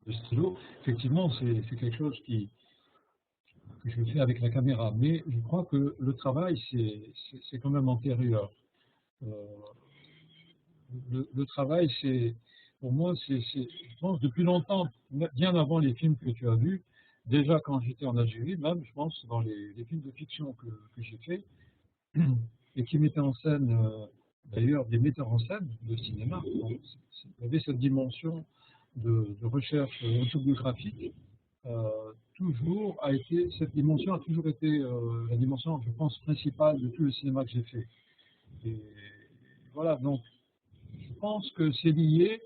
le stylo. Effectivement, c'est quelque chose que je fais avec la caméra, mais je crois que le travail, c'est quand même antérieur. Euh, le travail, pour moi, je pense, depuis longtemps, bien avant les films que tu as vus, déjà quand j'étais en Algérie, même, je pense, dans les films de fiction que j'ai fait, et qui mettaient en scène, d'ailleurs, des metteurs en scène de cinéma. Donc, il y avait cette dimension de recherche autobiographique. Cette dimension a toujours été la dimension, je pense, principale de tout le cinéma que j'ai fait. Et voilà, donc je pense que c'est lié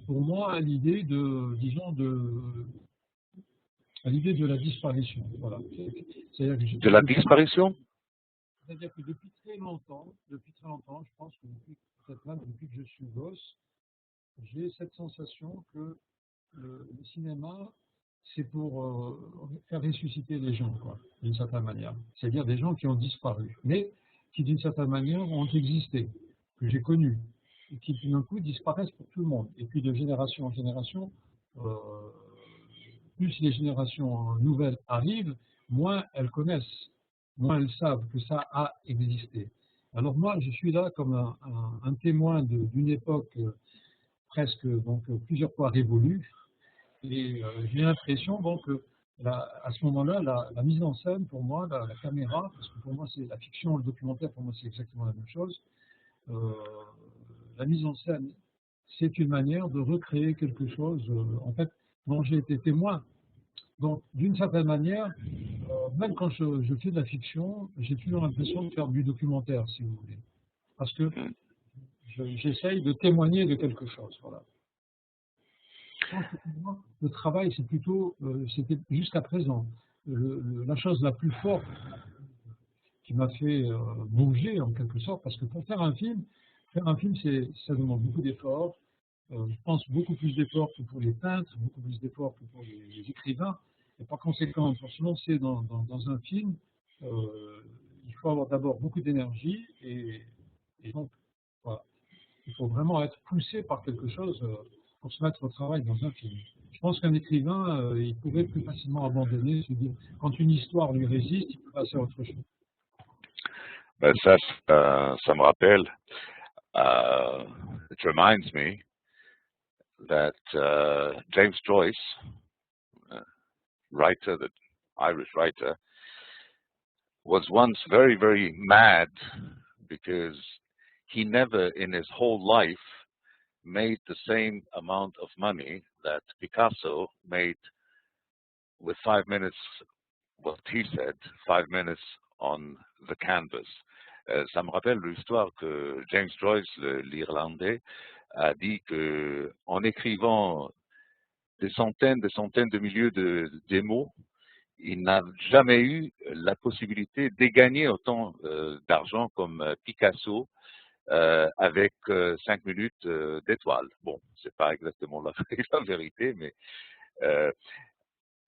pour moi à l'idée à l'idée de la disparition. Voilà. De la disparition? C'est-à-dire que depuis très longtemps, je pense que peut-être même depuis que je suis gosse, j'ai cette sensation que le cinéma, c'est pour faire ressusciter les gens, quoi, d'une certaine manière. C'est-à-dire des gens qui ont disparu, mais qui d'une certaine manière ont existé, que j'ai connus, et qui tout d'un coup disparaissent pour tout le monde. Et puis de génération en génération, euh, plus les générations nouvelles arrivent, moins elles connaissent, moins elles savent que ça a existé. Alors moi, je suis là comme un témoin d'une époque presque donc plusieurs fois révolue, et j'ai l'impression donc que à ce moment-là, la mise en scène pour moi, la caméra, parce que pour moi c'est la fiction, le documentaire pour moi c'est exactement la même chose. euh, la mise en scène, c'est une manière de recréer quelque chose en fait dont j'ai été témoin. Donc d'une certaine manière, même quand je fais de la fiction, j'ai toujours l'impression de faire du documentaire, si vous voulez, parce que j'essaye de témoigner de quelque chose. Voilà. Je pense que pour moi, le travail, c'est plutôt, c'était jusqu'à présent, la chose la plus forte qui m'a fait bouger en quelque sorte, parce que pour faire un film, ça demande beaucoup d'efforts. Je pense beaucoup plus d'efforts que pour les peintres, beaucoup plus d'efforts que pour les écrivains. Et par conséquent, pour se lancer dans un film, il faut avoir d'abord beaucoup d'énergie et donc, voilà. Il faut vraiment être poussé par quelque chose pour se mettre au travail dans un film. Je pense qu'un écrivain, il pourrait plus facilement abandonner, se dire, quand une histoire lui résiste, il peut passer à autre chose. Ben ça me rappelle, it reminds me that James Joyce, writer, the Irish writer, was once very, very mad because he never in his whole life made the same amount of money that Picasso made with 5 minutes, what he said, 5 minutes on the canvas. Ça me rappelle l'histoire que James Joyce, l'Irlandais, a dit que en écrivant des centaines de milliers de mots, il n'a jamais eu la possibilité de gagner autant d'argent comme Picasso avec 5 minutes d'étoile. Bon, c'est pas exactement la vérité, mais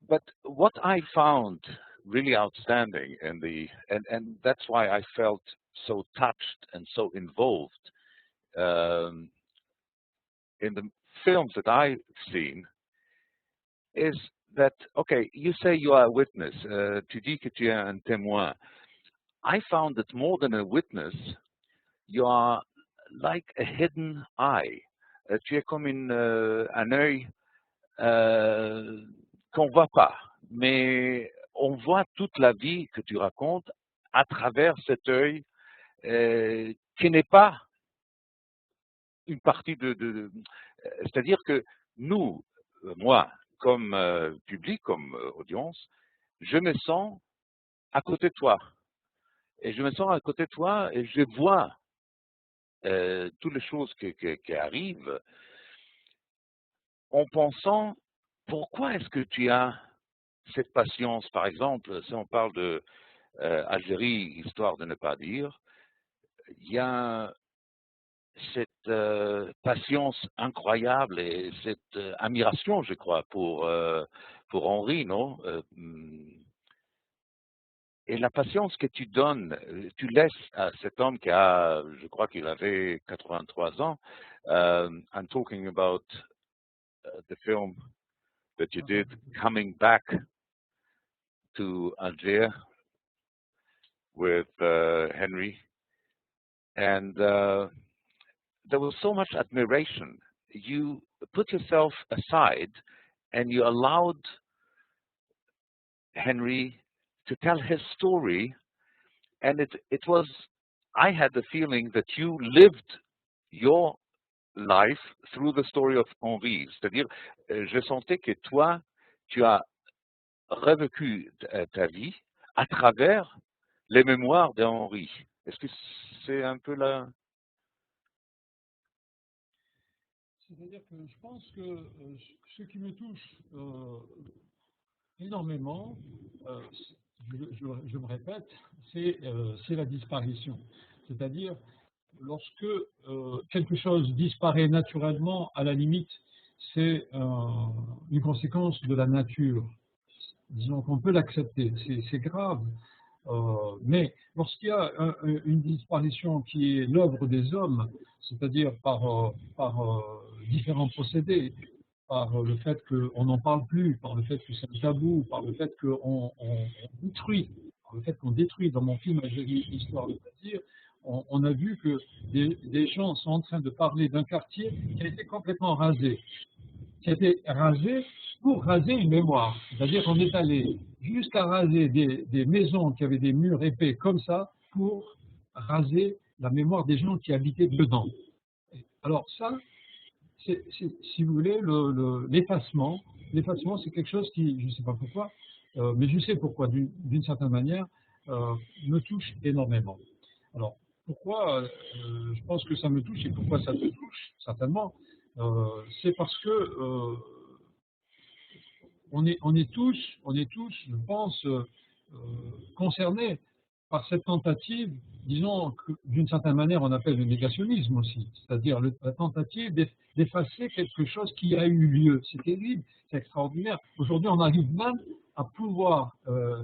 but what I found really outstanding and that's why I felt so touched and so involved in the films that I've seen is that, okay, you say you are a witness, tu dis que tu es un témoin. I found that more than a witness, you are like a hidden eye. Tu es comme un œil qu'on voit pas, mais on voit toute la vie que tu racontes à travers cet œil qui n'est pas une partie c'est-à-dire que nous, moi, comme public, comme audience, je me sens à côté de toi. Et je me sens à côté de toi et je vois toutes les choses qui arrivent en pensant pourquoi est-ce que tu as cette patience. Par exemple, si on parle de Algérie, histoire de ne pas dire, il y a cette patience incroyable et cette admiration, je crois, pour Henri, non? Et la patience que tu donnes, tu laisses à cet homme qui a, je crois qu'il avait 83 ans. I'm talking about the film that you did coming back to Alger with Henry, and there was so much admiration. You put yourself aside and you allowed Henry to tell his story, and it was, I had the feeling that you lived your life through the story of Henri. C'est-à-dire, je sentais que toi, tu as revécu ta vie à travers les mémoires d'Henri. Est-ce que c'est un peu là? C'est-à-dire que je pense que ce qui me touche énormément, je me répète, c'est la disparition. C'est-à-dire, lorsque quelque chose disparaît naturellement, à la limite, c'est une conséquence de la nature. Disons qu'on peut l'accepter, c'est grave. Mais lorsqu'il y a une disparition qui est l'œuvre des hommes, c'est-à-dire par différents procédés, par le fait qu'on n'en parle plus, par le fait que c'est un tabou, par le fait qu'on détruit, par le fait qu'on détruit. Dans mon film Algérie, Histoire de plaisir, on a vu que des gens sont en train de parler d'un quartier qui a été complètement rasé, qui a été rasé pour raser une mémoire. C'est-à-dire qu'on est allé jusqu'à raser des maisons qui avaient des murs épais comme ça pour raser la mémoire des gens qui habitaient dedans. Alors ça, si vous voulez, l'effacement, c'est quelque chose qui, je ne sais pas pourquoi, mais je sais pourquoi, d'une certaine manière, me touche énormément. Alors, pourquoi je pense que ça me touche et pourquoi ça te touche, certainement, c'est parce que on est tous, je pense, concernés par cette tentative, disons, que d'une certaine manière on appelle le négationnisme aussi, c'est-à-dire la tentative d'effacer quelque chose qui a eu lieu. C'est terrible, c'est extraordinaire. Aujourd'hui, on arrive même à pouvoir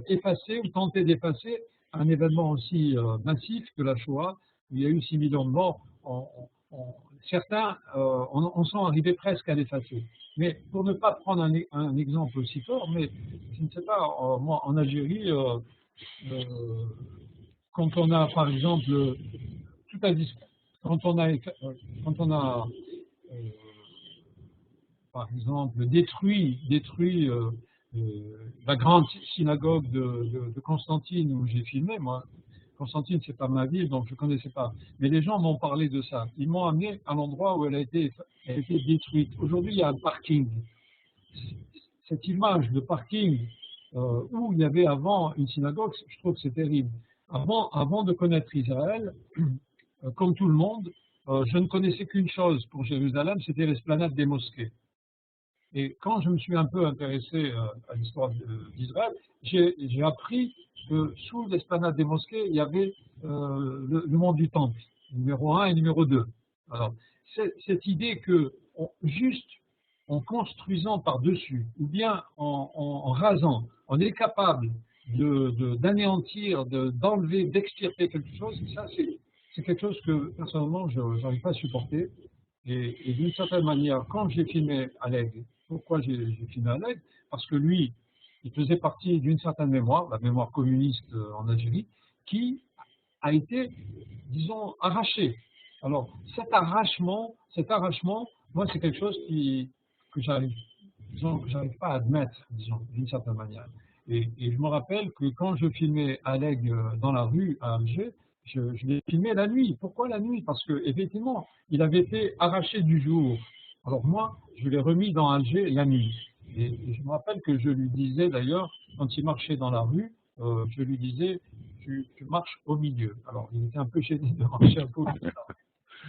effacer ou tenter d'effacer un événement aussi massif que la Shoah, où il y a eu 6 millions de morts. Certains en sont arrivés presque à l'effacer. Mais pour ne pas prendre un exemple aussi fort, mais je ne sais pas, moi en Algérie, quand on a par exemple tout à quand on a par exemple détruit la grande synagogue de Constantine où j'ai filmé, moi. Constantine, c'est pas ma ville, donc je connaissais pas. Mais les gens m'ont parlé de ça. Ils m'ont amené à l'endroit où elle a été détruite. Aujourd'hui, il y a un parking. Cette image de parking où il y avait avant une synagogue, je trouve que c'est terrible. Avant de connaître Israël, comme tout le monde, je ne connaissais qu'une chose pour Jérusalem, c'était l'esplanade des mosquées. Et quand je me suis un peu intéressé à l'histoire d'Israël, j'ai appris que sous l'esplanade des mosquées, il y avait le mont du Temple, numéro 1 et numéro 2. Alors, cette idée que juste en construisant par-dessus, ou bien en rasant, on est capable d'anéantir, d'enlever, d'extirper quelque chose, ça c'est quelque chose que personnellement je n'arrive pas à supporter. Et d'une certaine manière, quand j'ai filmé Aleg, pourquoi j'ai filmé Aleg? Parce que lui, il faisait partie d'une certaine mémoire, la mémoire communiste en Algérie, qui a été, disons, arrachée. Alors, cet arrachement, moi, c'est quelque chose que j'arrive pas à admettre, disons, d'une certaine manière. Et je me rappelle que quand je filmais Aleg dans la rue à Alger, je l'ai filmé la nuit. Pourquoi la nuit? Parce que effectivement, il avait été arraché du jour. Alors moi, je l'ai remis dans Alger la nuit. Et je me rappelle que je lui disais d'ailleurs, quand il marchait dans la rue, je lui disais, tu marches au milieu. Alors il était un peu gêné de marcher un peu au milieu.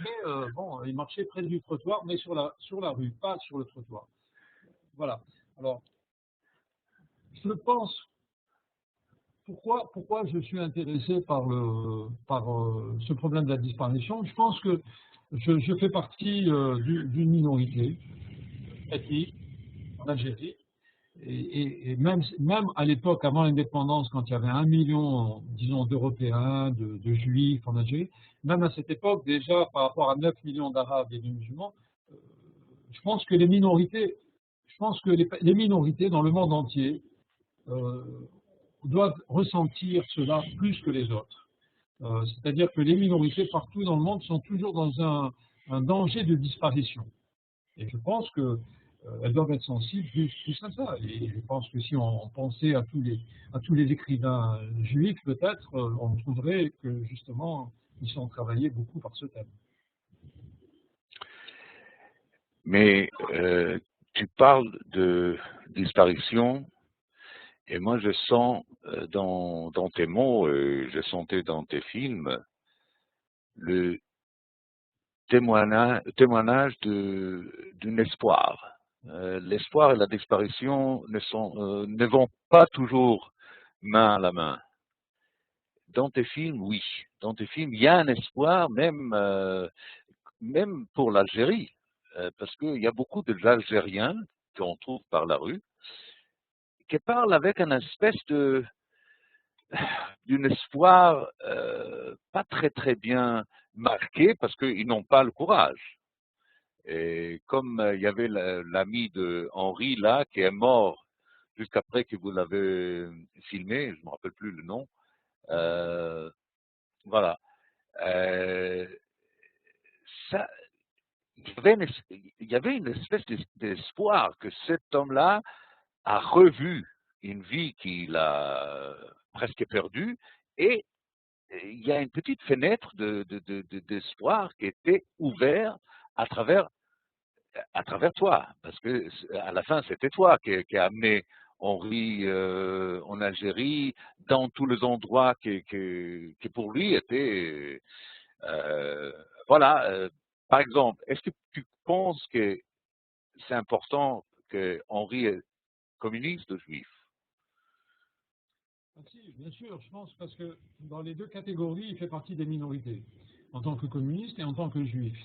Mais bon, il marchait près du trottoir, mais sur la rue, pas sur le trottoir. Voilà. Alors, je pense, pourquoi je suis intéressé par ce problème de la disparition? Je pense que je fais partie d'une minorité ethnique en Algérie. Et même à l'époque, avant l'indépendance, quand il y avait 1 million, disons, d'Européens, de Juifs en Algérie, même à cette époque, déjà, par rapport à 9 millions d'Arabes et de musulmans, je pense que les minorités, je pense que les minorités dans le monde entier doivent ressentir cela plus que les autres. C'est-à-dire que les minorités partout dans le monde sont toujours dans un danger de disparition. Et je pense qu'elles doivent être sensibles plus à ça. Et je pense que si on pensait à tous les écrivains juifs, peut-être, on trouverait que justement, ils sont travaillés beaucoup par ce thème. Mais tu parles de disparition, et moi je sens dans tes mots, je sentais dans tes films, le témoignage d'un espoir. L'espoir et la disparition ne vont pas toujours main à la main. Dans tes films, oui. Dans tes films, il y a un espoir, même pour l'Algérie, parce qu'il y a beaucoup d'Algériens qu'on trouve par la rue qui parlent avec une espèce d'un espoir pas très bien marqué parce qu'ils n'ont pas le courage. Et comme il y avait l'ami de Henri là qui est mort jusqu'après que vous l'avez filmé, je ne me rappelle plus le nom, voilà. Ça, il y avait une espèce d'espoir que cet homme-là a revu une vie qu'il a presque perdue et il y a une petite fenêtre d'espoir qui était ouverte à travers toi, parce que à la fin c'était toi qui a amené Henri en Algérie, dans tous les endroits qui pour lui étaient voilà. Par exemple, est-ce que tu penses que c'est important que Henri est communiste ou juif? Si, bien sûr, je pense, parce que dans les deux catégories, il fait partie des minorités, en tant que communiste et en tant que juif.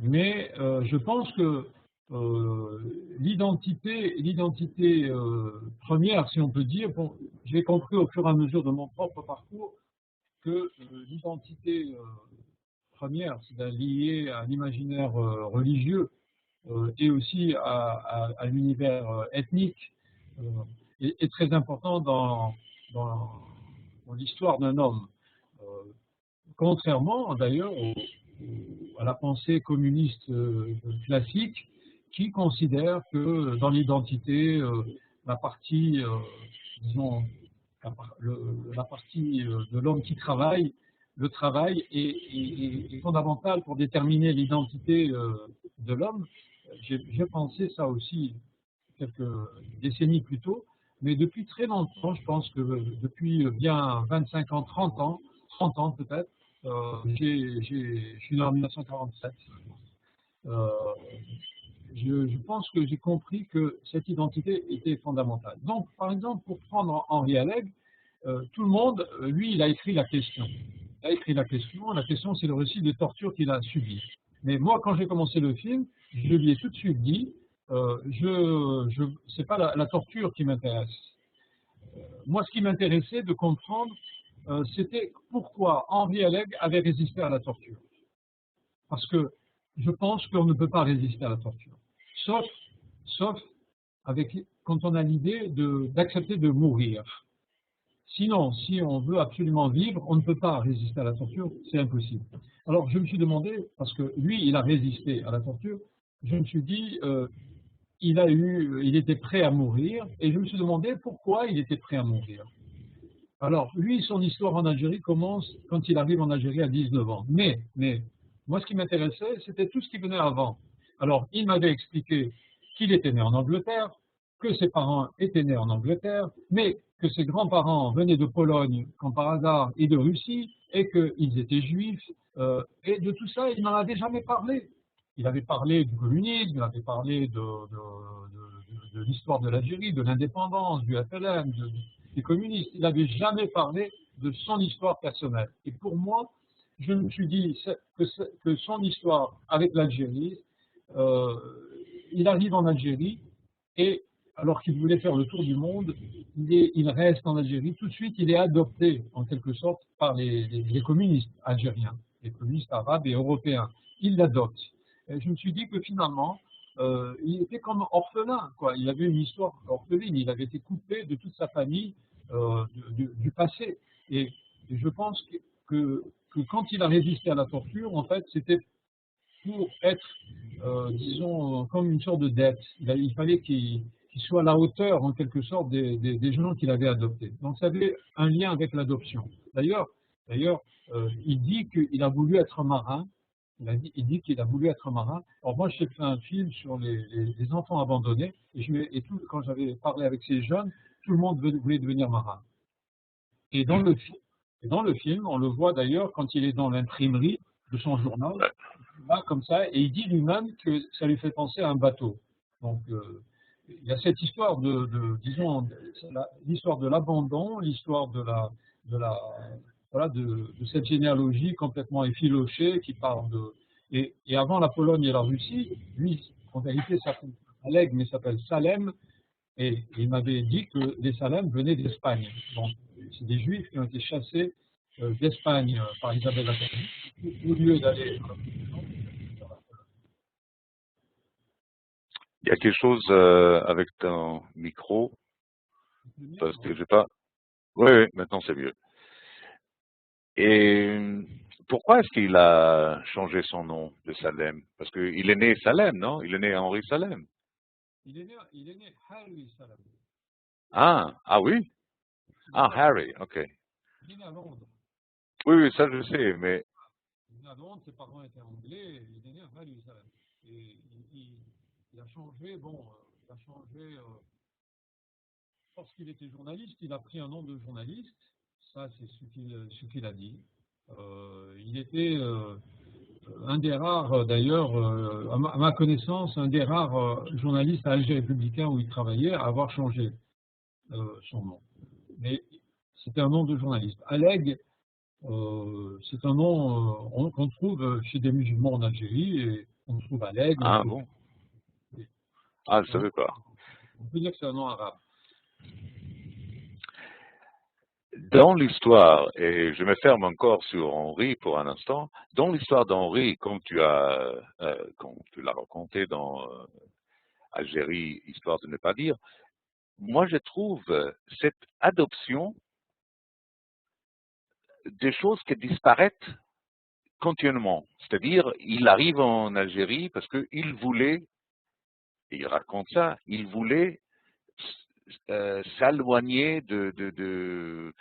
Mais je pense que l'identité première, si on peut dire, bon, j'ai compris au fur et à mesure de mon propre parcours que l'identité première, c'est liée à l'imaginaire religieux et aussi à l'univers ethnique, est très important dans l'histoire d'un homme. Contrairement d'ailleurs à la pensée communiste classique qui considère que dans l'identité, la partie, disons, la partie de l'homme qui travaille, le travail est fondamental pour déterminer l'identité de l'homme. J'ai pensé ça aussi quelques décennies plus tôt, mais depuis très longtemps, je pense que depuis bien 25 ans, 30 ans peut-être, je suis né en 1947. Je pense que j'ai compris que cette identité était fondamentale. Donc, par exemple, pour prendre Henri Alleg, tout le monde, lui, il a écrit la question. Il a écrit la question c'est le récit de torture qu'il a subi. Mais moi, quand j'ai commencé le film, je lui ai tout de suite dit, c'est pas la torture qui m'intéresse. Moi, ce qui m'intéressait de comprendre, c'était pourquoi Henri Alleg avait résisté à la torture. Parce que je pense qu'on ne peut pas résister à la torture, sauf quand on a l'idée d'accepter de mourir. Sinon, si on veut absolument vivre, on ne peut pas résister à la torture, c'est impossible. Alors, je me suis demandé, parce que lui, il a résisté à la torture, je me suis dit, il était prêt à mourir, et je me suis demandé pourquoi il était prêt à mourir. Alors, lui, son histoire en Algérie commence quand il arrive en Algérie à 19 ans. Mais moi, ce qui m'intéressait, c'était tout ce qui venait avant. Alors, il m'avait expliqué qu'il était né en Angleterre, que ses parents étaient nés en Angleterre, mais que ses grands-parents venaient de Pologne, comme par hasard, et de Russie, et qu'ils étaient juifs. Et de tout ça, il n'en avait jamais parlé. Il avait parlé du communisme, il avait parlé de l'histoire de l'Algérie, de l'indépendance, du FLN, des communistes. Il n'avait jamais parlé de son histoire personnelle. Et pour moi, je me suis dit que son histoire avec l'Algérie, il arrive en Algérie et alors qu'il voulait faire le tour du monde, il reste en Algérie. Tout de suite, il est adopté en quelque sorte par les communistes algériens, les communistes arabes et européens. Il l'adopte. Je me suis dit que finalement, il était comme orphelin, quoi. Il avait une histoire orpheline, il avait été coupé de toute sa famille du passé. Et je pense que quand il a résisté à la torture, en fait, c'était pour être, disons, comme une sorte de dette. Il fallait qu'il soit à la hauteur, en quelque sorte, des gens qu'il avait adoptés. Donc, ça avait un lien avec l'adoption. D'ailleurs, il dit qu'il a voulu être marin. Il dit qu'il a voulu être marin. Alors moi, j'ai fait un film sur les enfants abandonnés, quand j'avais parlé avec ces jeunes, tout le monde voulait devenir marin. Et dans le film, on le voit d'ailleurs quand il est dans l'imprimerie de son journal, là, comme ça, et il dit lui-même que ça lui fait penser à un bateau. Donc, il y a cette histoire disons, l'histoire de l'abandon, l'histoire de cette généalogie complètement effilochée qui parle et avant la Pologne et la Russie, lui, en vérité, s'appelle Oleg, mais s'appelle Salem, et il m'avait dit que les Salem venaient d'Espagne. Donc, c'est des Juifs qui ont été chassés d'Espagne par Isabelle la Catholique, au lieu d'aller. Il y a quelque chose avec ton micro, parce que j'ai pas. Oui, oui, maintenant c'est mieux. Et pourquoi est-ce qu'il a changé son nom de Salem? Parce qu'il est né Salem, non? Il est né Henri Salem. Il est né Harry Salem. Ah oui? Ah, Harry, ok. Il est né à Londres. Oui, oui, ça je sais, mais Il est né à Londres, ses parents étaient anglais, il est né à Harry Salem. Et il a changé, lorsqu'il était journaliste, il a pris un nom de journaliste, ça c'est ce qu'il a dit. Il était un des rares, d'ailleurs, à ma connaissance, un des rares journalistes à Alger républicain où il travaillait à avoir changé son nom. Mais c'était un nom de journaliste. Aleg, c'est un nom qu'on trouve chez des musulmans en Algérie, et on trouve Aleg. ah bon? Ah, je savais pas. On peut dire que c'est un nom arabe. Dans l'histoire, et je me ferme encore sur Henri pour un instant, dans l'histoire d'Henri, comme tu l'as raconté dans Algérie, histoire de ne pas dire, moi je trouve cette adoption des choses qui disparaissent continuellement. C'est-à-dire, il arrive en Algérie parce qu'il voulait, et il raconte ça, il voulait s'éloigner de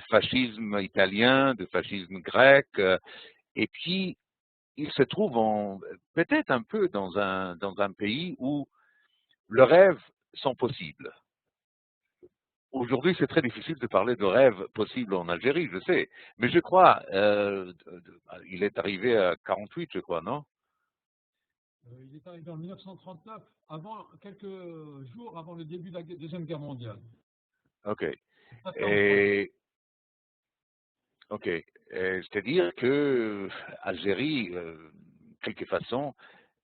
fascisme italien, de fascisme grec, et puis il se trouve peut-être un peu dans un pays où le rêve sont possibles. Aujourd'hui, c'est très difficile de parler de rêve possible en Algérie, je sais, mais je crois, il est arrivé à 48, je crois, non? Il est arrivé en 1939, quelques jours avant le début de la Deuxième Guerre mondiale. Ok. Ok. C'est-à-dire que Algérie, quelque façon,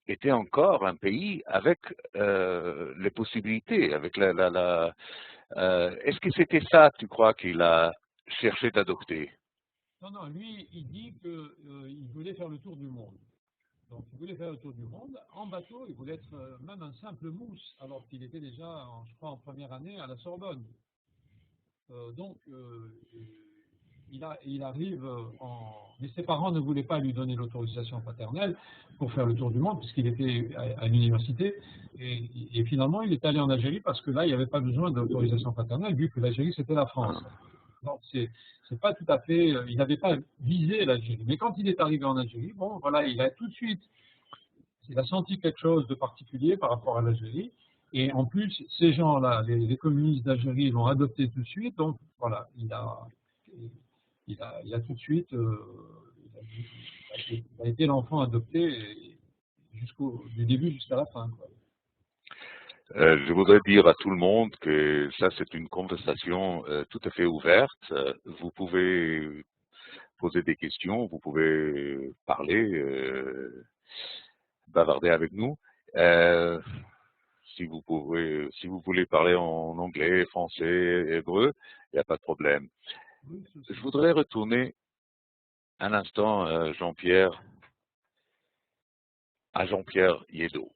était encore un pays avec les possibilités, avec est-ce que c'était ça, tu crois, qu'il a cherché d'adopter? Non, lui, il dit qu'il voulait faire le tour du monde. Donc, il voulait faire le tour du monde en bateau, il voulait être même un simple mousse, alors qu'il était déjà, je crois, en première année à la Sorbonne. Donc, il arrive mais ses parents ne voulaient pas lui donner l'autorisation paternelle pour faire le tour du monde, puisqu'il était à l'université. Et finalement, il est allé en Algérie parce que là, il n'y avait pas besoin d'autorisation paternelle, vu que l'Algérie, c'était la France. Donc, c'est pas tout à fait. Il n'avait pas visé l'Algérie. Mais quand il est arrivé en Algérie, bon, voilà, il a tout de suite. Il a senti quelque chose de particulier par rapport à l'Algérie. Et en plus, ces gens-là, les communistes d'Algérie, l'ont adopté tout de suite. Donc, voilà, il a tout de suite, il a été l'enfant adopté du début jusqu'à la fin, quoi. Je voudrais dire à tout le monde que ça, c'est une conversation tout à fait ouverte. Vous pouvez poser des questions, vous pouvez parler, bavarder avec nous. Si vous voulez parler en anglais, français, hébreu, il n'y a pas de problème. Je voudrais retourner un instant, Jean-Pierre, à Jean-Pierre Yeddo.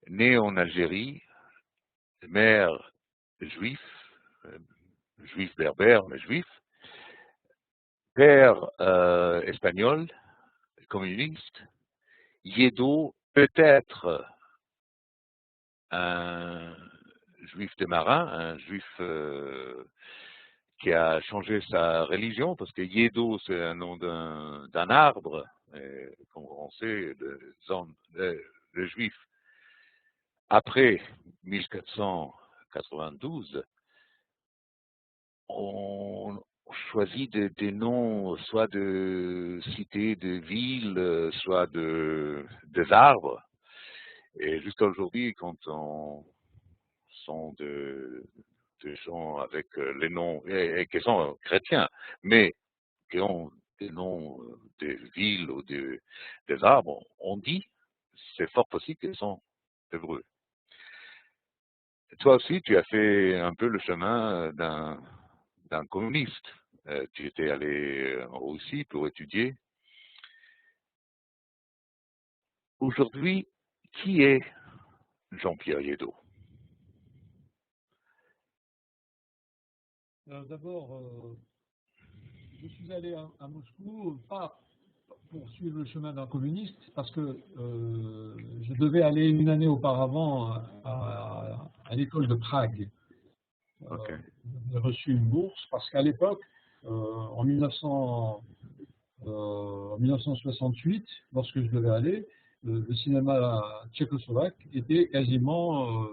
Né en Algérie, mère juif, juif berbère, mais juif, père espagnol, communiste, Yeddo peut-être un juif de marin, un juif qui a changé sa religion, parce que Yeddo, c'est un nom d'un arbre, et comme on sait, le juif, après 1492, on choisit des noms, soit de cités, de villes, soit des arbres. Et jusqu'à aujourd'hui, quand on sont de gens avec les noms, et qui sont chrétiens, mais qui ont des noms de villes ou des arbres, on dit, c'est fort possible qu'ils sont hébreux. Toi aussi, tu as fait un peu le chemin d'un communiste. Tu étais allé en Russie pour étudier. Aujourd'hui, qui est Jean-Pierre Yeddo? D'abord, je suis allé à Moscou, pas pour suivre le chemin d'un communiste, parce que je devais aller une année auparavant à l'école de Prague. Okay. J'ai reçu une bourse, parce qu'à l'époque, en 1968, lorsque je devais aller, le cinéma tchécoslovaque était quasiment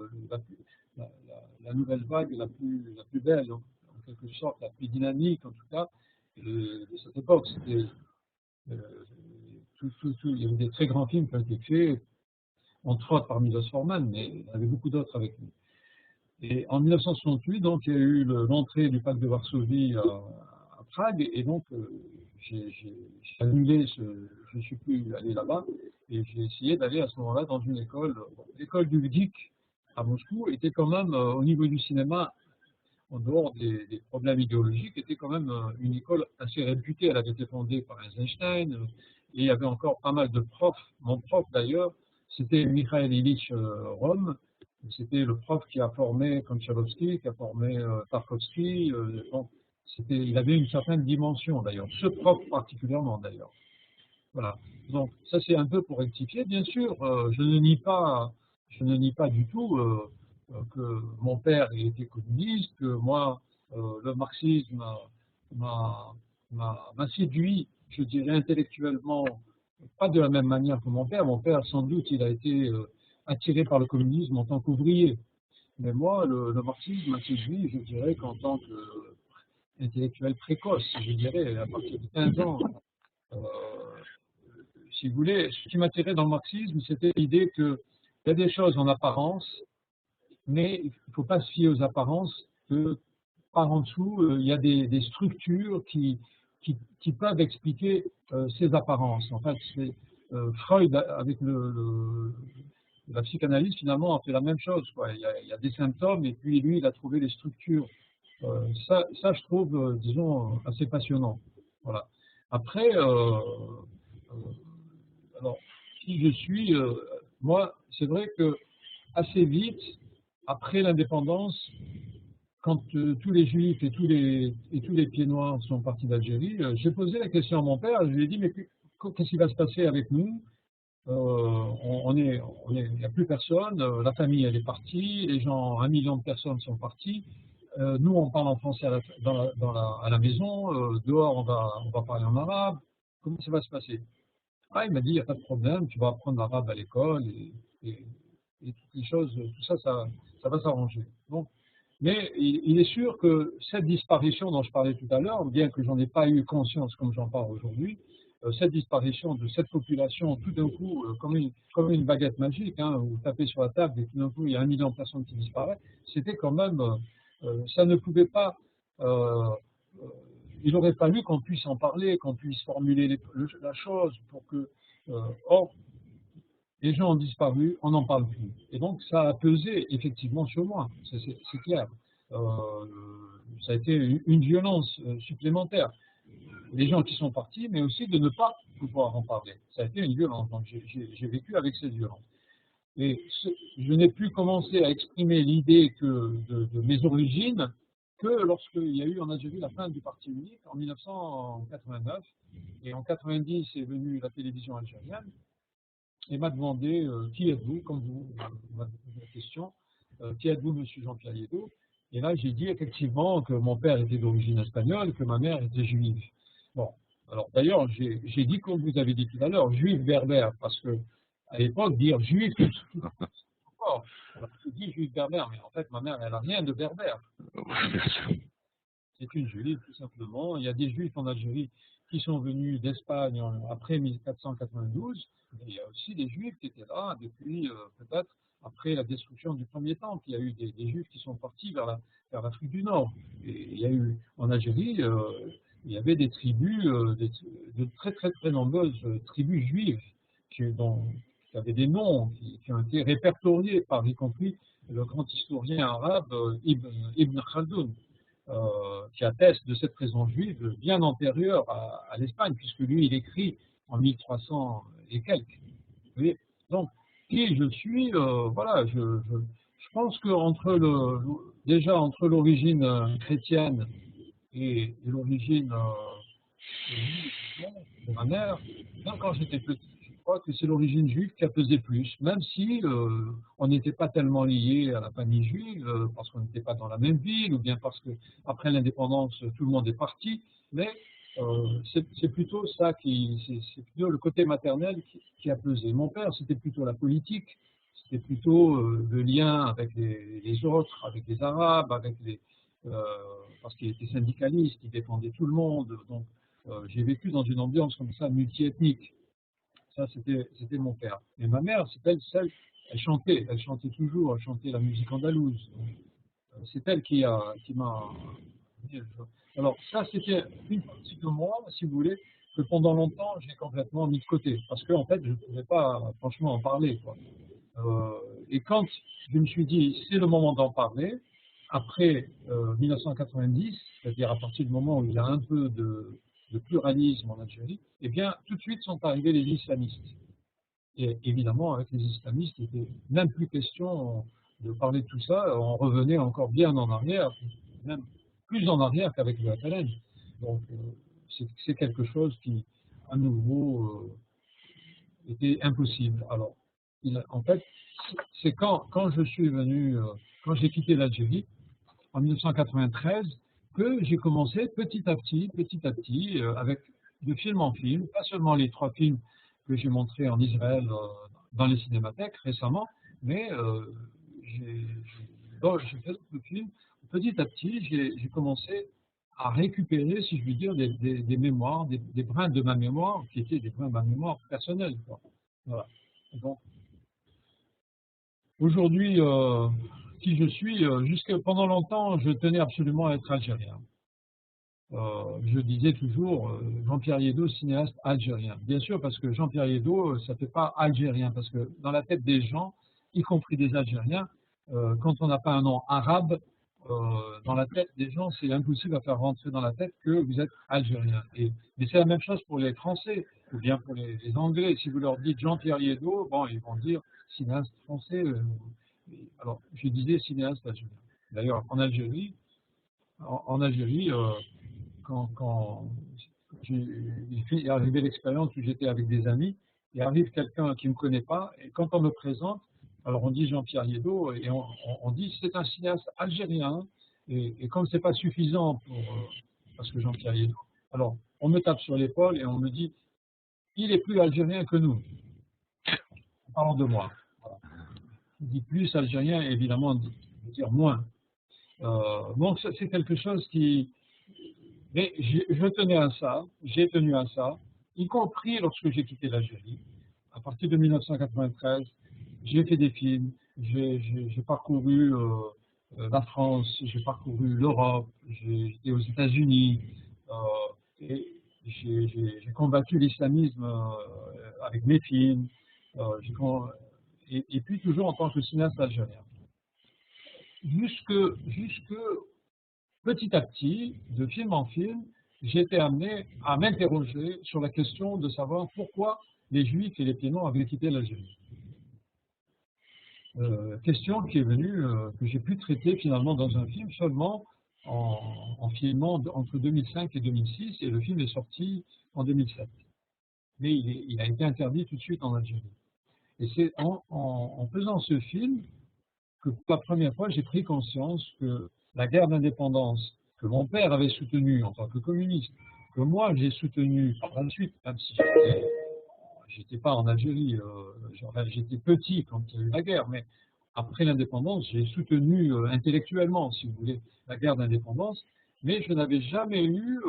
la nouvelle vague la plus belle, en quelque sorte, la plus dynamique en tout cas, de cette époque. C'était, il y avait des très grands films qui ont été faits, entre autres par Milos Forman, mais il y en avait beaucoup d'autres avec lui. Et en 1968, donc, il y a eu l'entrée du pacte de Varsovie à Prague, et donc j'ai annulé je ne suis plus allé là-bas, et j'ai essayé d'aller à ce moment-là dans une école. L'école du GIC à Moscou était quand même, au niveau du cinéma, en dehors des problèmes idéologiques, était quand même une école assez réputée. Elle avait été fondée par Eisenstein, et il y avait encore pas mal de profs. Mon prof d'ailleurs, c'était Mikhail Ilyich Rom. C'était le prof qui a formé Konchalovsky, qui a formé Tarkovsky. Donc, il avait une certaine dimension d'ailleurs. Ce prof particulièrement d'ailleurs. Voilà. Donc ça c'est un peu pour rectifier. Bien sûr, je ne nie pas du tout que mon père était communiste, que moi le marxisme m'a séduit, je dirais intellectuellement, pas de la même manière que mon père. Mon père, sans doute, il a été attiré par le communisme en tant qu'ouvrier. Mais moi, le marxisme m'a séduit, je dirais, qu'en tant qu'intellectuel précoce, je dirais, à partir de 15 ans. Si vous voulez, ce qui m'attirait dans le marxisme, c'était l'idée qu'il y a des choses en apparence, mais il ne faut pas se fier aux apparences, que par en dessous, il y a des structures qui peuvent expliquer ces apparences. En fait, Freud, avec la psychanalyse, finalement, a fait la même chose, quoi. Il y a des symptômes, et puis lui, il a trouvé les structures. Ça, je trouve, disons, assez passionnant. Voilà. Après, alors, qui je suis, moi, c'est vrai que assez vite, après l'indépendance, quand tous les Juifs et tous les pieds noirs sont partis d'Algérie, j'ai posé la question à mon père. Je lui ai dit, mais qu'est-ce qui va se passer avec nous? Il n'y a plus personne. La famille, elle est partie. Les gens, 1 million de personnes sont partis. Nous, on parle en français à la maison. Dehors, on va parler en arabe. Comment ça va se passer? Ah, il m'a dit, il n'y a pas de problème, tu vas apprendre l'arabe à l'école et toutes les choses, tout ça, ça va s'arranger. Bon. Mais il est sûr que cette disparition dont je parlais tout à l'heure, bien que j'en ai pas eu conscience comme j'en parle aujourd'hui, cette disparition de cette population, tout d'un coup, comme une baguette magique, hein, vous tapez sur la table et tout d'un coup, il y a 1 million de personnes qui disparaissent, c'était quand même, ça ne pouvait pas, euh, il aurait fallu qu'on puisse en parler, qu'on puisse formuler la chose pour que, or, les gens ont disparu, on n'en parle plus. Et donc, ça a pesé effectivement sur moi, c'est clair. Ça a été une violence supplémentaire. les gens qui sont partis, mais aussi de ne pas pouvoir en parler. Ça a été une violence, donc j'ai vécu avec cette violence. Et je n'ai plus commencé à exprimer l'idée de mes origines que lorsqu'il y a eu en Algérie la fin du parti unique en 1989. Et en 90 est venue la télévision algérienne et m'a demandé qui êtes-vous, comme vous m'avez posé la question, qui êtes-vous, monsieur Jean-Pierre Liédot? Et là, j'ai dit effectivement que mon père était d'origine espagnole, que ma mère était juive. Bon, alors d'ailleurs, j'ai dit, comme vous avez dit tout à l'heure, juif berbère, parce que à l'époque, dire juif, tout fort. Alors, je dis juif berbère, mais en fait, ma mère, elle n'a rien de berbère. C'est une juive, tout simplement. Il y a des juifs en Algérie qui sont venus d'Espagne après 1492, mais il y a aussi des juifs qui étaient là depuis peut-être après la destruction du premier temple. Il y a eu des juifs qui sont partis vers l'Afrique du Nord. Et il y a eu en Algérie, il y avait des tribus, de très très très nombreuses tribus juives qui avaient des noms, qui ont été répertoriés par y compris le grand historien arabe Ibn Khaldoun. Qui atteste de cette présence juive bien antérieure à l'Espagne, puisque lui, il écrit en 1300 et quelques. Vous voyez. Donc, qui je suis, voilà, je pense que déjà entre l'origine chrétienne et l'origine de ma mère, même quand j'étais petit, je crois que c'est l'origine juive qui a pesé plus, même si on n'était pas tellement liés à la famille juive, parce qu'on n'était pas dans la même ville, ou bien parce que après l'indépendance, tout le monde est parti, mais c'est plutôt ça c'est plutôt le côté maternel qui a pesé. Mon père, c'était plutôt la politique, c'était plutôt le lien avec les autres, avec les Arabes, parce qu'il était syndicaliste, il défendait tout le monde, donc j'ai vécu dans une ambiance comme ça, multiethnique. Ça, c'était mon père. Et ma mère, c'est elle chantait toujours, elle chantait la musique andalouse. C'est elle qui m'a. Alors, ça, c'était une partie de moi, si vous voulez, que pendant longtemps, j'ai complètement mis de côté. Parce qu'en fait, je ne pouvais pas, franchement, en parler, quoi. Et quand je me suis dit, c'est le moment d'en parler, après 1990, c'est-à-dire à partir du moment où il y a un peu de pluralisme en Algérie, eh bien, tout de suite sont arrivés les islamistes. Et évidemment, avec les islamistes, il n'était même plus question de parler de tout ça, on revenait encore bien en arrière, même plus en arrière qu'avec le FLN. Donc, c'est quelque chose qui, à nouveau, était impossible. Alors, en fait, c'est quand je suis venu, quand j'ai quitté l'Algérie, en 1993, que j'ai commencé petit à petit, avec de film en film, pas seulement les 3 films que j'ai montrés en Israël dans les cinémathèques récemment, mais j'ai fait d'autres films. Petit à petit, j'ai commencé à récupérer, si je puis dire, des mémoires, des brins de ma mémoire, qui étaient des brins de ma mémoire personnelle, quoi. Voilà. Donc, aujourd'hui, qui je suis, pendant longtemps, je tenais absolument à être algérien. Je disais toujours Jean-Pierre Liédot, cinéaste algérien. Bien sûr, parce que Jean-Pierre Liédot, ça ne fait pas algérien, parce que dans la tête des gens, y compris des Algériens, quand on n'a pas un nom arabe, dans la tête des gens, c'est impossible à faire rentrer dans la tête que vous êtes algérien. Mais c'est la même chose pour les Français, ou bien pour les Anglais. Si vous leur dites Jean-Pierre Liédot, bon, ils vont dire cinéaste français. Alors, je disais cinéaste algérien. D'ailleurs, en Algérie, quand il est arrivé l'expérience où j'étais avec des amis, il arrive quelqu'un qui ne me connaît pas, et quand on me présente, alors on dit Jean-Pierre Liédot, et on dit c'est un cinéaste algérien, et comme c'est pas suffisant parce que Jean-Pierre Liédot, alors on me tape sur l'épaule et on me dit il est plus algérien que nous, en parlant de moi. Voilà. Je dis plus algérien, évidemment, je veux dire moins. Donc c'est quelque chose qui. Mais je tenais à ça, j'ai tenu à ça, y compris lorsque j'ai quitté l'Algérie. À partir de 1993, j'ai fait des films, j'ai parcouru la France, j'ai parcouru l'Europe, j'ai été aux États-Unis, et j'ai combattu l'islamisme avec mes films, et puis toujours en tant que cinéaste algérien. Jusque petit à petit, de film en film, j'ai été amené à m'interroger sur la question de savoir pourquoi les Juifs et les Pieds Noirs avaient quitté l'Algérie. Question qui est venue, que j'ai pu traiter finalement dans un film seulement en filmant entre 2005 et 2006, et le film est sorti en 2007. Mais il a été interdit tout de suite en Algérie. Et c'est en faisant ce film que pour la première fois j'ai pris conscience que la guerre d'indépendance que mon père avait soutenue en tant que communiste, que moi j'ai soutenue par la suite, même si j'étais pas en Algérie, j'étais petit quand il y a eu la guerre, mais après l'indépendance, j'ai soutenu intellectuellement, si vous voulez, la guerre d'indépendance, mais je n'avais jamais eu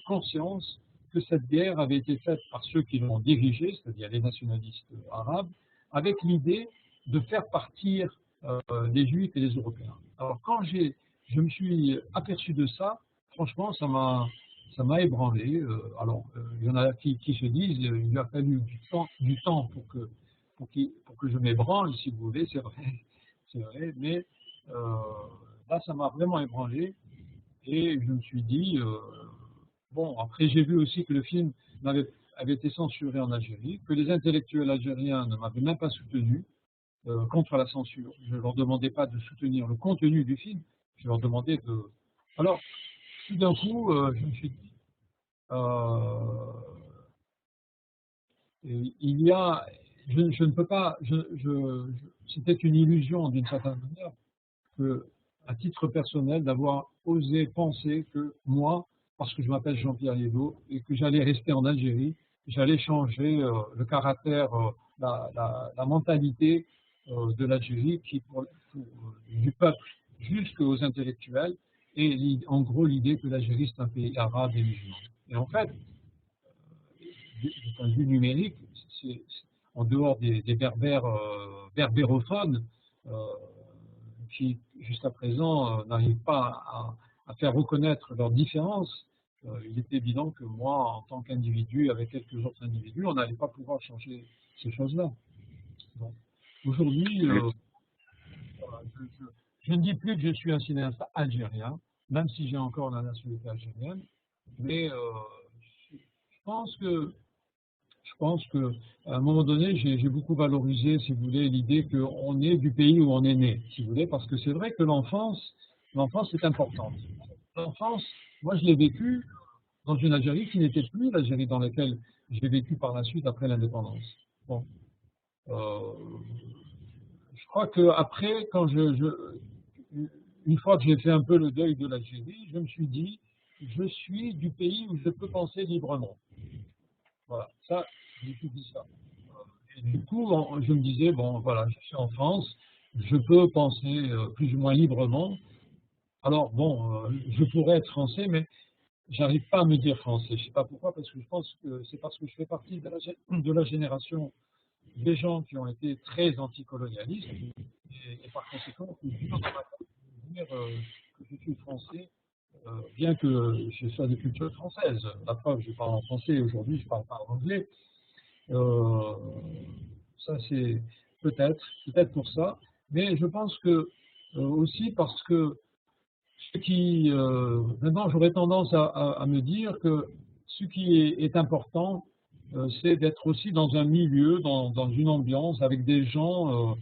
conscience que cette guerre avait été faite par ceux qui l'ont dirigée, c'est-à-dire les nationalistes arabes, avec l'idée de faire partir les Juifs et les Européens. Alors quand je me suis aperçu de ça, franchement, ça m'a ébranlé. Alors, il y en a qui se disent il lui a fallu du temps pour que je m'ébranle, si vous voulez, c'est vrai, mais là, ça m'a vraiment ébranlé et je me suis dit, bon, après j'ai vu aussi que le film avait été censuré en Algérie, que les intellectuels algériens ne m'avaient même pas soutenu contre la censure. Je ne leur demandais pas de soutenir le contenu du film, je leur demandais de... Alors, tout d'un coup, je me suis dit, il y a, je ne peux pas, c'était une illusion d'une certaine manière, que, à titre personnel, d'avoir osé penser que moi, parce que je m'appelle Jean-Pierre Liédo, et que j'allais rester en Algérie, j'allais changer le caractère, la mentalité de l'Algérie, du peuple jusqu'aux intellectuels, et en gros l'idée que l'Algérie c'est un pays arabe et musulman. Et en fait, du point de vue numérique, en dehors des berbères berbérophones qui, jusqu'à présent, n'arrivent pas à faire reconnaître leurs différences, il est évident que moi, en tant qu'individu, avec quelques autres individus, on n'allait pas pouvoir changer ces choses-là. Donc, aujourd'hui, je ne dis plus que je suis un cinéaste algérien, même si j'ai encore la nationalité algérienne, mais je pense que à un moment donné, j'ai beaucoup valorisé, si vous voulez, l'idée qu'on est du pays où on est né, si vous voulez, parce que c'est vrai que l'enfance est importante. L'enfance, moi, je l'ai vécue dans une Algérie qui n'était plus l'Algérie dans laquelle j'ai vécu par la suite après l'indépendance. Bon, euh, je crois que après, une fois que j'ai fait un peu le deuil de l'Algérie, je me suis dit, je suis du pays où je peux penser librement. Voilà, ça, j'ai tout dit ça. Et du coup, je me disais, bon, voilà, je suis en France, je peux penser plus ou moins librement. Alors, bon, je pourrais être français, mais j'arrive pas à me dire français. Je ne sais pas pourquoi, parce que je pense que c'est parce que je fais partie de la génération des gens qui ont été très anticolonialistes, et par conséquent, c'est dur dans ma tête de dire que je suis français, bien que je sois de culture française. La preuve, je parle en français aujourd'hui, je parle pas en anglais. Euh, Ça, c'est peut-être pour ça. Mais je pense que aussi parce que maintenant, j'aurais tendance à me dire que ce qui est important, c'est d'être aussi dans un milieu, dans une ambiance, avec des gens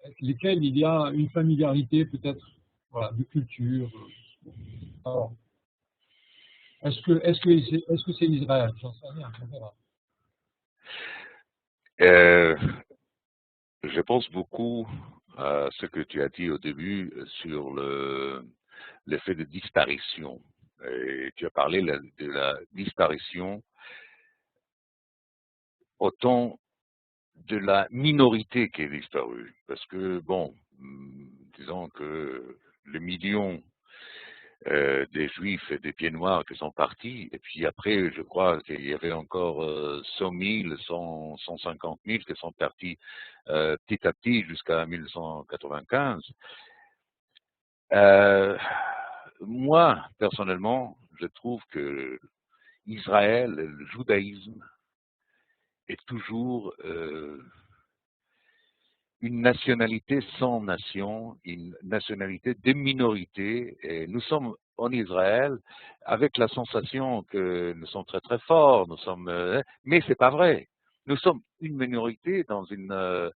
avec lesquels il y a une familiarité peut-être, voilà, de culture. Alors, est-ce que c'est Israël? J'en sais rien, on verra. Je pense beaucoup à ce que tu as dit au début sur l'effet de disparition. Et tu as parlé de la disparition autant de la minorité qui est disparue. Parce que, bon, disons que les millions des Juifs et des Pieds Noirs qui sont partis, et puis après, je crois qu'il y avait encore 100 000, 150 000 qui sont partis petit à petit jusqu'à 1995. Moi, personnellement, je trouve que Israël, le judaïsme, est toujours une nationalité sans nation, une nationalité de minorité. Et nous sommes en Israël avec la sensation que nous sommes très très forts, mais c'est pas vrai. Nous sommes une minorité dans une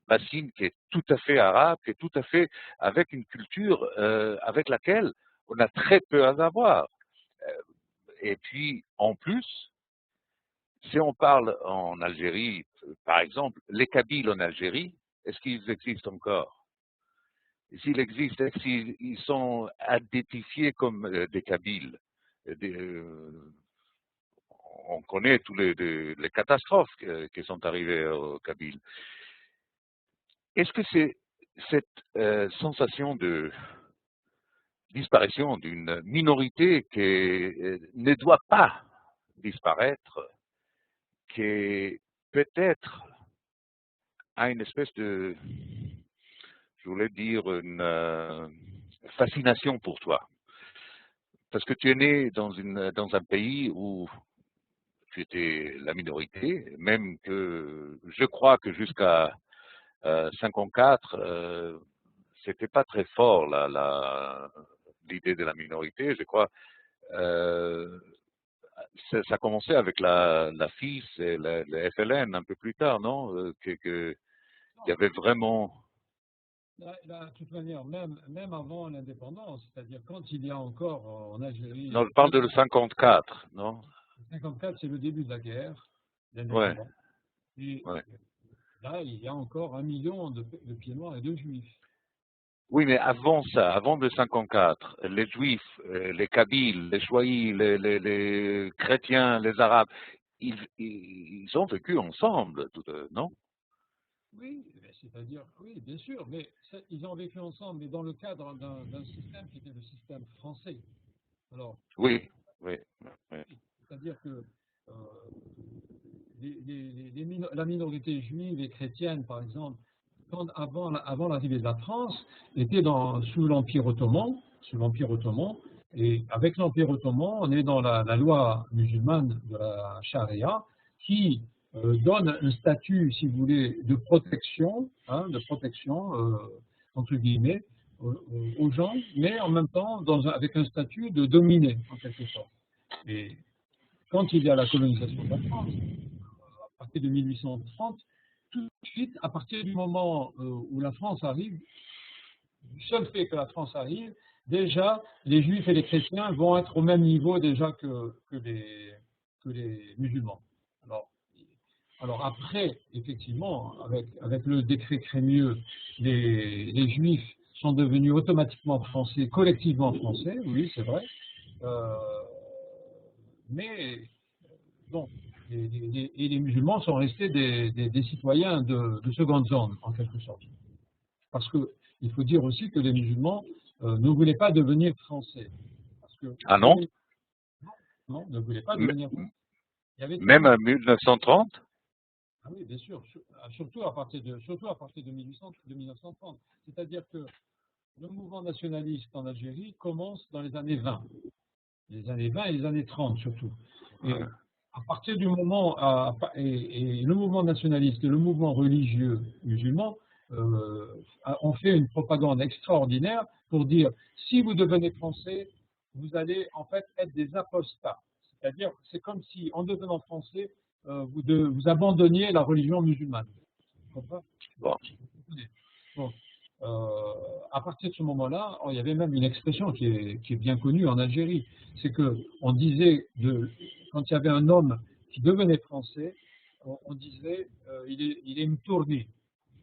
bassine qui est tout à fait arabe, qui est tout à fait avec une culture avec laquelle on a très peu à avoir. Et puis, en plus, si on parle en Algérie, par exemple, les Kabyles en Algérie, est-ce qu'ils existent encore? Et s'ils existent, est-ce qu'ils sont identifiés comme des Kabyles? Des, on connaît tous les catastrophes qui sont arrivées aux Kabyles. Est-ce que c'est cette sensation de disparition d'une minorité qui ne doit pas disparaître, qui peut-être a une espèce de, je voulais dire, une fascination pour toi? Parce que tu es né dans un pays où tu étais la minorité, même que je crois que jusqu'à 54, c'était pas très fort l'idée de la minorité. Je crois euh, ça commençait avec la FIS et le FLN un peu plus tard, non? Il y avait vraiment. De toute manière, même avant l'indépendance, c'est-à-dire quand il y a encore en Non, Algérie, je parle de le 54, non? 54, c'est le début de la guerre, Ouais, l'indépendance. Et ouais. là, il y a encore 1 million de pieds noirs et de juifs. Oui, mais avant ça, avant le 54, les Juifs, les Kabyles, les Chouaïs, les chrétiens, les Arabes, ils ont vécu ensemble, non? Oui, c'est-à-dire, oui, bien sûr, mais ils ont vécu ensemble, mais dans le cadre d'un système qui était le système français. Alors, Oui, oui, oui. c'est-à-dire que euh, la minorité juive et chrétienne, par exemple, avant l'arrivée de la France, était sous l'Empire ottoman, et avec l'Empire ottoman, on est dans la loi musulmane de la charia, qui donne un statut, si vous voulez, de protection, hein, entre guillemets, aux gens, mais en même temps avec un statut de dominé, en quelque sorte. Et quand il y a la colonisation de la France, à partir de 1830, tout de suite, à partir du moment où la France arrive, du seul fait que la France arrive, déjà, les juifs et les chrétiens vont être au même niveau déjà que les musulmans. Alors après, effectivement, avec le décret Crémieux, les juifs sont devenus automatiquement français, collectivement français, oui, c'est vrai. Euh, mais bon, et les musulmans sont restés des citoyens de seconde zone, en quelque sorte. Parce qu'il faut dire aussi que les musulmans ne voulaient pas devenir français. Parce que Ah non? non, ne voulaient pas M- devenir français. Il y avait Même tellement. en 1930? Ah oui, bien sûr, surtout à partir de 1930. C'est-à-dire que le mouvement nationaliste en Algérie commence dans les années 20. Les années 20 et les années 30 surtout. Et à partir du moment, et le mouvement nationaliste et le mouvement religieux musulman ont fait une propagande extraordinaire pour dire si vous devenez français, vous allez en fait être des apostats. C'est-à-dire, c'est comme si en devenant français, vous abandonniez la religion musulmane. Vous comprenez? Bon. Bon. À partir de ce moment-là, il y avait même une expression qui est bien connue en Algérie. C'est que on disait, quand il y avait un homme qui devenait français, on disait il est mtourni.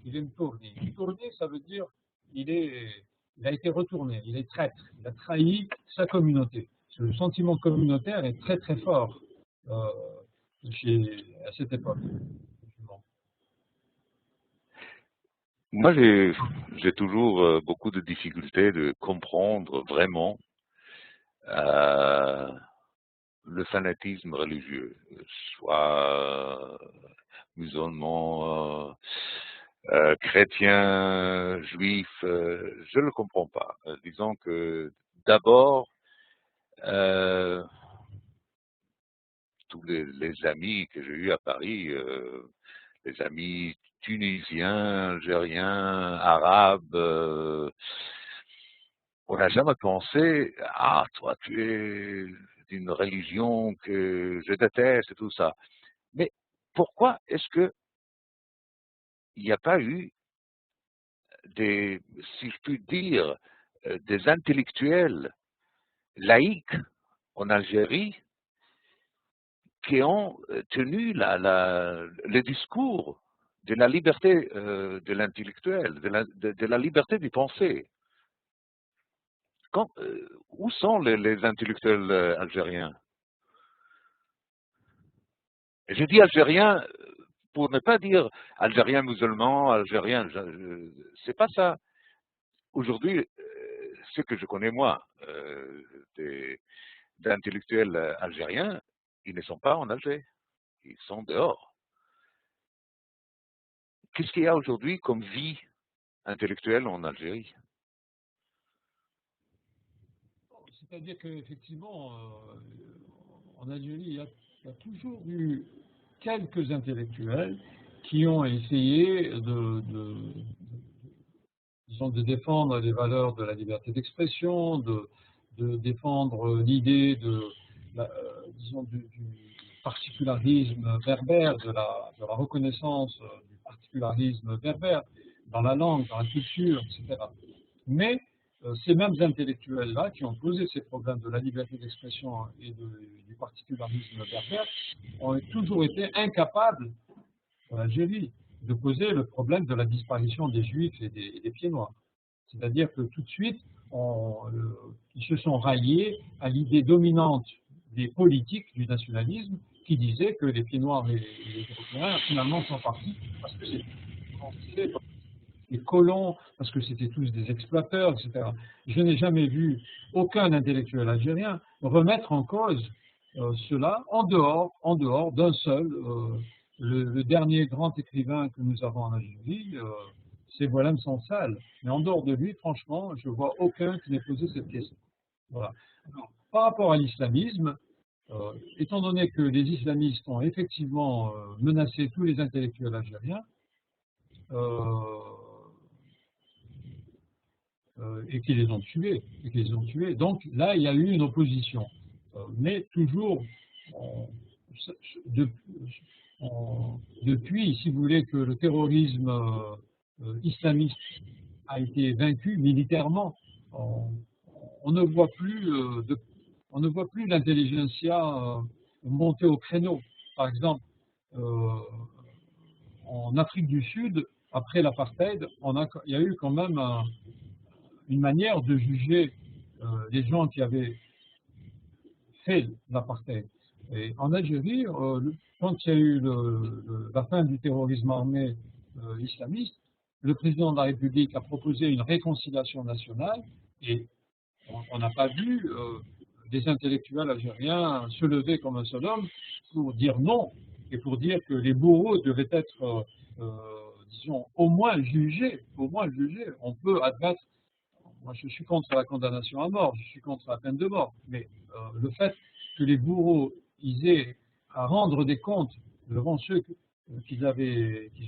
Il est mtourni. Mtourni, ça veut dire il a été retourné, il est traître, il a trahi sa communauté. Le sentiment communautaire est très très fort euh, à cette époque. Moi, j'ai toujours beaucoup de difficultés de comprendre vraiment euh, le fanatisme religieux, soit musulman, chrétien, juif, je ne le comprends pas. Disons que d'abord, euh, tous les amis que j'ai eus à Paris, les amis tunisiens, algériens, arabes, On n'a jamais pensé, ah, toi, tu es d'une religion que je déteste et tout ça. Mais pourquoi est-ce qu'il n'y a pas eu des, si je puis dire, des intellectuels laïcs en Algérie qui ont tenu le discours de la liberté de l'intellectuel, de la liberté de penser? Où sont les intellectuels algériens? Et je dis algériens pour ne pas dire algérien musulman, algérien, c'est pas ça. Aujourd'hui, ce que je connais moi, d'intellectuels algériens, ils ne sont pas en Alger, ils sont dehors. Qu'est-ce qu'il y a aujourd'hui comme vie intellectuelle en Algérie? C'est-à-dire qu'effectivement, en Algérie, il y a toujours eu quelques intellectuels qui ont essayé disons, de défendre les valeurs de la liberté d'expression, de défendre l'idée disons, du particularisme berbère, de la reconnaissance du particularisme berbère dans la langue, dans la culture, etc. Mais ces mêmes intellectuels-là, qui ont posé ces problèmes de la liberté d'expression et du particularisme berbère, ont toujours été incapables, en Algérie, de poser le problème de la disparition des Juifs et des pieds noirs. C'est-à-dire que tout de suite, ils se sont ralliés à l'idée dominante des politiques du nationalisme qui disait que les pieds noirs et les Européens finalement sont partis parce que c'est les colons, parce que c'était tous des exploiteurs, etc. Je n'ai jamais vu aucun intellectuel algérien remettre en cause cela en dehors d'un seul. Le dernier grand écrivain que nous avons en Algérie, c'est Boualem Sansal. Mais en dehors de lui, franchement, je ne vois aucun qui n'ait posé cette question. Voilà. Alors, par rapport à l'islamisme, étant donné que les islamistes ont effectivement menacé tous les intellectuels algériens, et qui les ont tués. Donc là, il y a eu une opposition. Mais toujours, depuis, si vous voulez, que le terrorisme islamiste a été vaincu militairement, on ne voit plus l'intelligentsia monter au créneau. Par exemple, en Afrique du Sud, après l'apartheid, il y a eu quand même une manière de juger les gens qui avaient fait l'apartheid. Et en Algérie, quand il y a eu la fin du terrorisme armé islamiste, le président de la République a proposé une réconciliation nationale et on n'a pas vu des intellectuels algériens se lever comme un seul homme pour dire non et pour dire que les bourreaux devaient être, disons, au moins jugés. On peut admettre. Moi, je suis contre la condamnation à mort, je suis contre la peine de mort, mais le fait que les bourreaux aient à rendre des comptes devant ceux qu'ils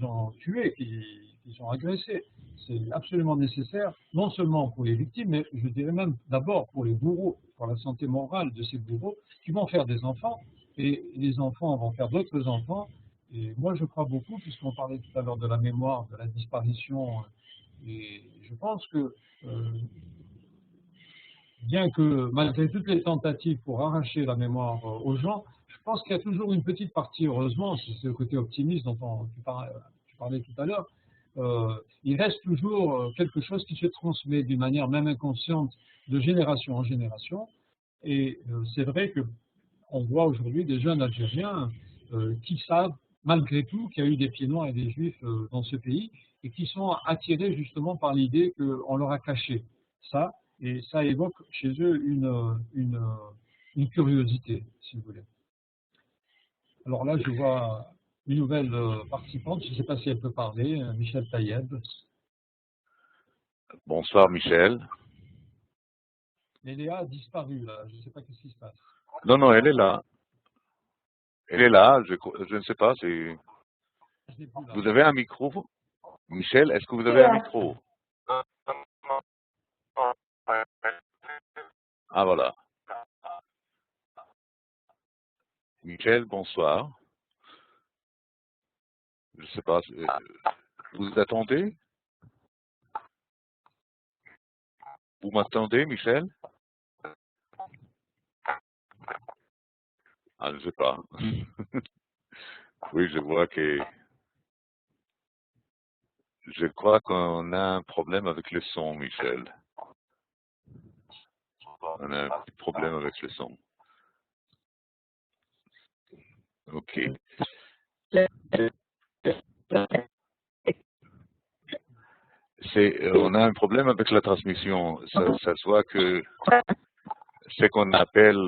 ont tués, qu'ils ont agressés, c'est absolument nécessaire, non seulement pour les victimes, mais je dirais même d'abord pour les bourreaux, pour la santé morale de ces bourreaux, qui vont faire des enfants, et les enfants vont faire d'autres enfants. Et moi, je crois beaucoup, puisqu'on parlait tout à l'heure de la mémoire, de la disparition, et je pense que bien que malgré toutes les tentatives pour arracher la mémoire aux gens, je pense qu'il y a toujours une petite partie, heureusement, c'est le côté optimiste dont tu parlais tout à l'heure, il reste toujours quelque chose qui se transmet d'une manière même inconsciente de génération en génération. Et c'est vrai qu'on voit aujourd'hui des jeunes Algériens qui savent malgré tout qu'il y a eu des pieds noirs et des juifs dans ce pays et qui sont attirés justement par l'idée qu'on leur a caché ça. Et ça évoque chez eux une curiosité, si vous voulez. Alors là, je vois une nouvelle participante, je ne sais pas si elle peut parler, Michel Taïeb. Bonsoir Michel. Mais Léa a disparu là, je ne sais pas ce qui se passe. Non, elle est là. Elle est là, je ne sais pas. Vous avez un micro? Michel, est-ce que vous avez un micro? Ah voilà. Michel, bonsoir. Je ne sais pas, vous attendez? Vous m'attendez, Michel? Ah, je ne sais pas. Oui, je vois que je crois qu'on a un problème avec le son, Michel. On a un petit problème avec le son. Ok. On a un problème avec la transmission. Ça se voit que ce qu'on appelle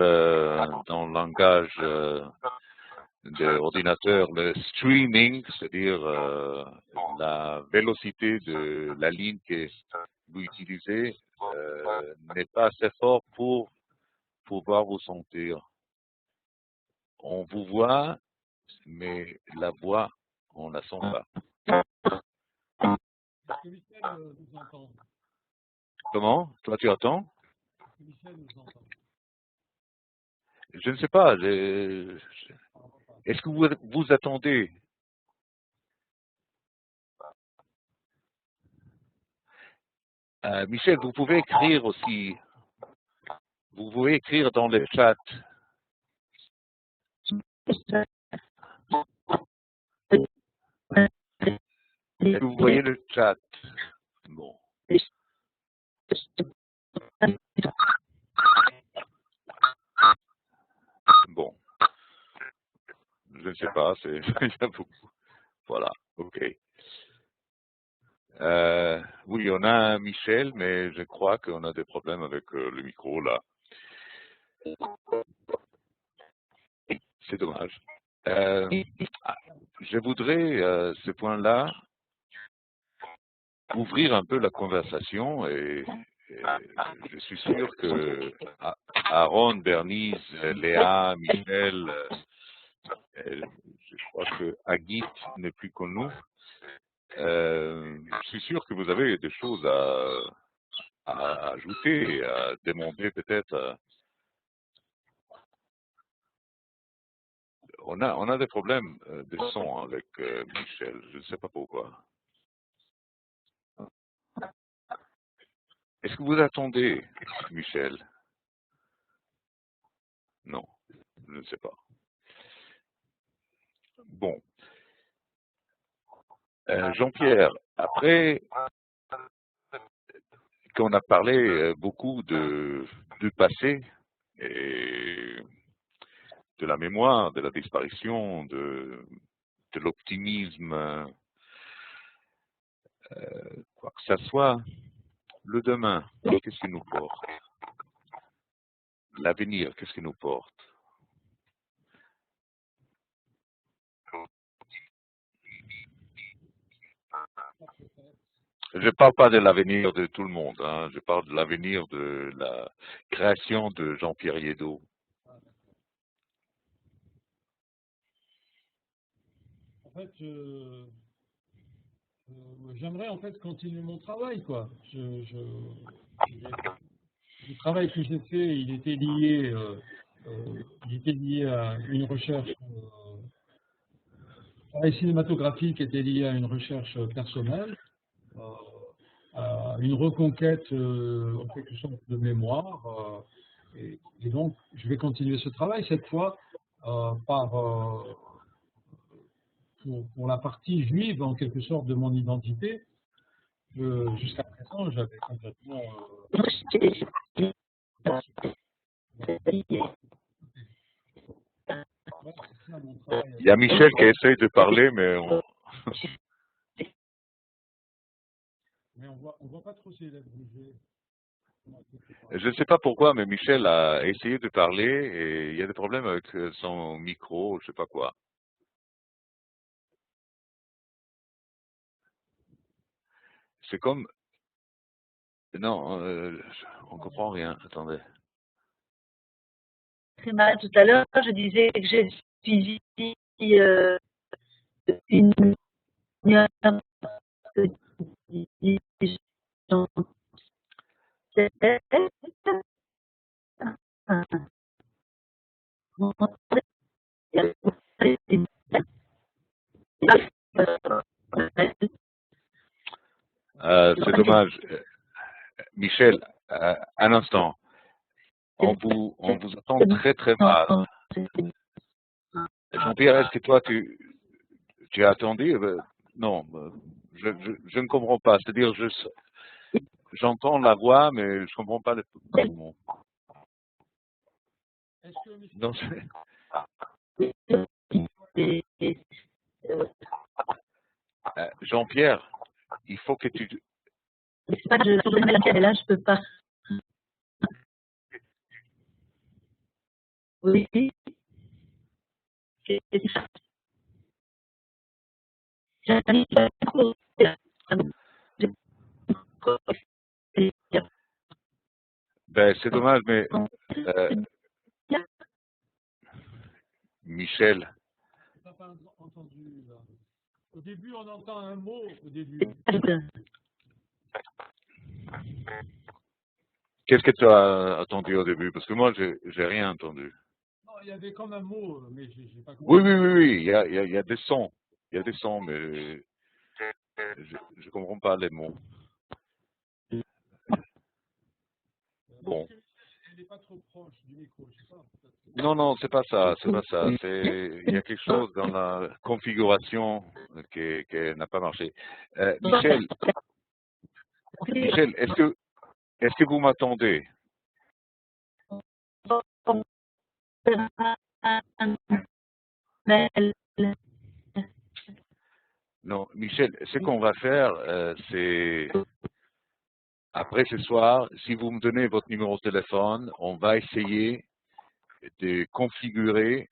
dans le langage de ordinateur le streaming, c'est-à-dire la vélocité de la ligne que vous utilisez n'est pas assez fort pour pouvoir vous sentir. On vous voit, mais la voix, on ne la sent pas. Est-ce que Michel nous entend? Comment? Toi, tu attends? Est-ce que Michel nous entend? Je ne sais pas. Est-ce que vous attendez? Michel, vous pouvez écrire aussi. Vous pouvez écrire dans le chat. Est-ce que vous voyez le chat? Bon. Bon. Je ne sais pas. Il y a beaucoup. Voilà. OK. Oui, on a Michel, mais je crois qu'on a des problèmes avec le micro là. C'est dommage. Je voudrais, ce point-là, ouvrir un peu la conversation et je suis sûr que Aaron, Bernice, Léa, Michel, je crois que Agit n'est plus que nous. Je suis sûr que vous avez des choses à ajouter, à demander peut-être. On a des problèmes de son avec Michel, je ne sais pas pourquoi. Est-ce que vous attendez, Michel? Non, je ne sais pas. Bon. Jean-Pierre, après qu'on a parlé beaucoup du passé et de la mémoire, de la disparition, de l'optimisme, quoi que ce soit, le demain, qu'est-ce qui nous porte? L'avenir, qu'est-ce qui nous porte? Je ne parle pas de l'avenir de tout le monde, hein. Je parle de l'avenir de la création de Jean-Pierre Yeddo. En fait, j'aimerais en fait continuer mon travail, quoi. Le travail que j'ai fait, il était lié à une recherche, le travail cinématographique était lié à une recherche personnelle, à une reconquête en quelque sorte de mémoire. Et donc, je vais continuer ce travail cette fois pour la partie juive en quelque sorte de mon identité. Jusqu'à présent, j'avais complètement. Il y a Michel qui essaye de parler, mais on voit pas trop ses lèvres bouger. je ne sais pas pourquoi, mais Michel a essayé de parler et il y a des problèmes avec son micro, je ne sais pas quoi. C'est comme... Non, on ne comprend rien. Attendez. Très mal tout à l'heure, je disais que j'ai suivi une C'est dommage. Michel, un instant. On vous entend très très mal. Jean-Pierre, est-ce que toi tu as attendu? Non, je ne comprends pas. C'est-à-dire, j'entends la voix, mais je ne comprends pas les mots. Est-ce que Michel, Non, Jean-Pierre, il faut que tu... C'est pas que là, je peux pas. Oui. Ben, c'est dommage, mais Michel, on n'a pas entendu là. Au début, on entend un mot au début. qu'est-ce que tu as entendu au début? Parce que moi, j'ai rien entendu. Non, il y avait comme un mot, mais j'ai pas compris. Oui, il y a des sons. Il y a des sons, mais je ne comprends pas les mots. Bon. Elle n'est pas trop proche du micro, je sais pas. Non, c'est pas ça, c'est pas ça. Il y a quelque chose dans la configuration qui n'a pas marché. Michel, est-ce que vous m'attendez? Non, Michel, ce qu'on va faire, c'est après ce soir, si vous me donnez votre numéro de téléphone, on va essayer de configurer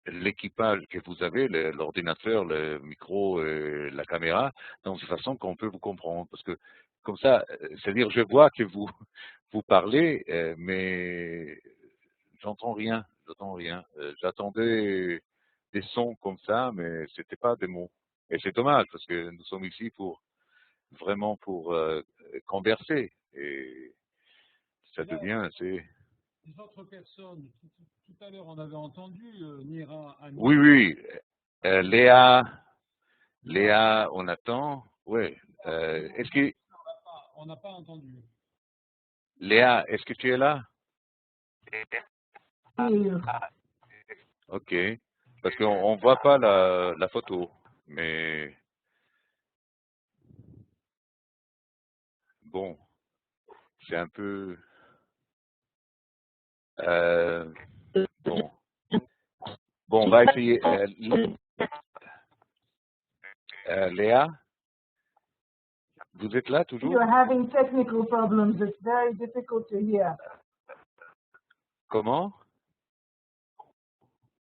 l'équipage que vous avez, l'ordinateur, le micro, la caméra, dans une façon qu'on peut vous comprendre. Parce que comme ça, c'est-à-dire, je vois que vous parlez, mais j'entends rien. J'attendais des sons comme ça, mais c'était pas des mots. Et c'est dommage parce que nous sommes ici vraiment pour converser. Et ça devient assez. Les autres personnes, tout à l'heure, on avait entendu Nira, Annie. Oui. Léa, on attend. Oui. Est-ce que On n'a pas entendu. Léa, est-ce que tu es là? Oui. Ok. Parce qu'on ne voit pas la photo, mais bon, c'est un peu. Bon, on va essayer. Léa, vous êtes là toujours? You're having technical problems. It's very difficult to hear. Comment?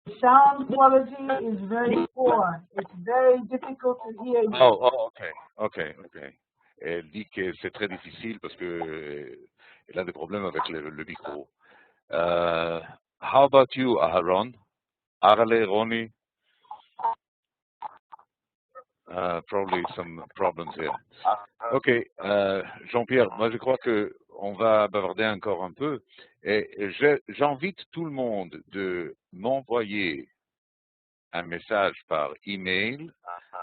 The sound quality is very poor. It's very difficult to hear you. Oh, ok. Elle dit que c'est très difficile parce que elle a des problèmes avec le micro. How about you, Aaron? Arale, Ronnie? Probably some problems here. Ok, Jean-Pierre, moi je crois que on va bavarder encore un peu et j'invite tout le monde de m'envoyer un message par email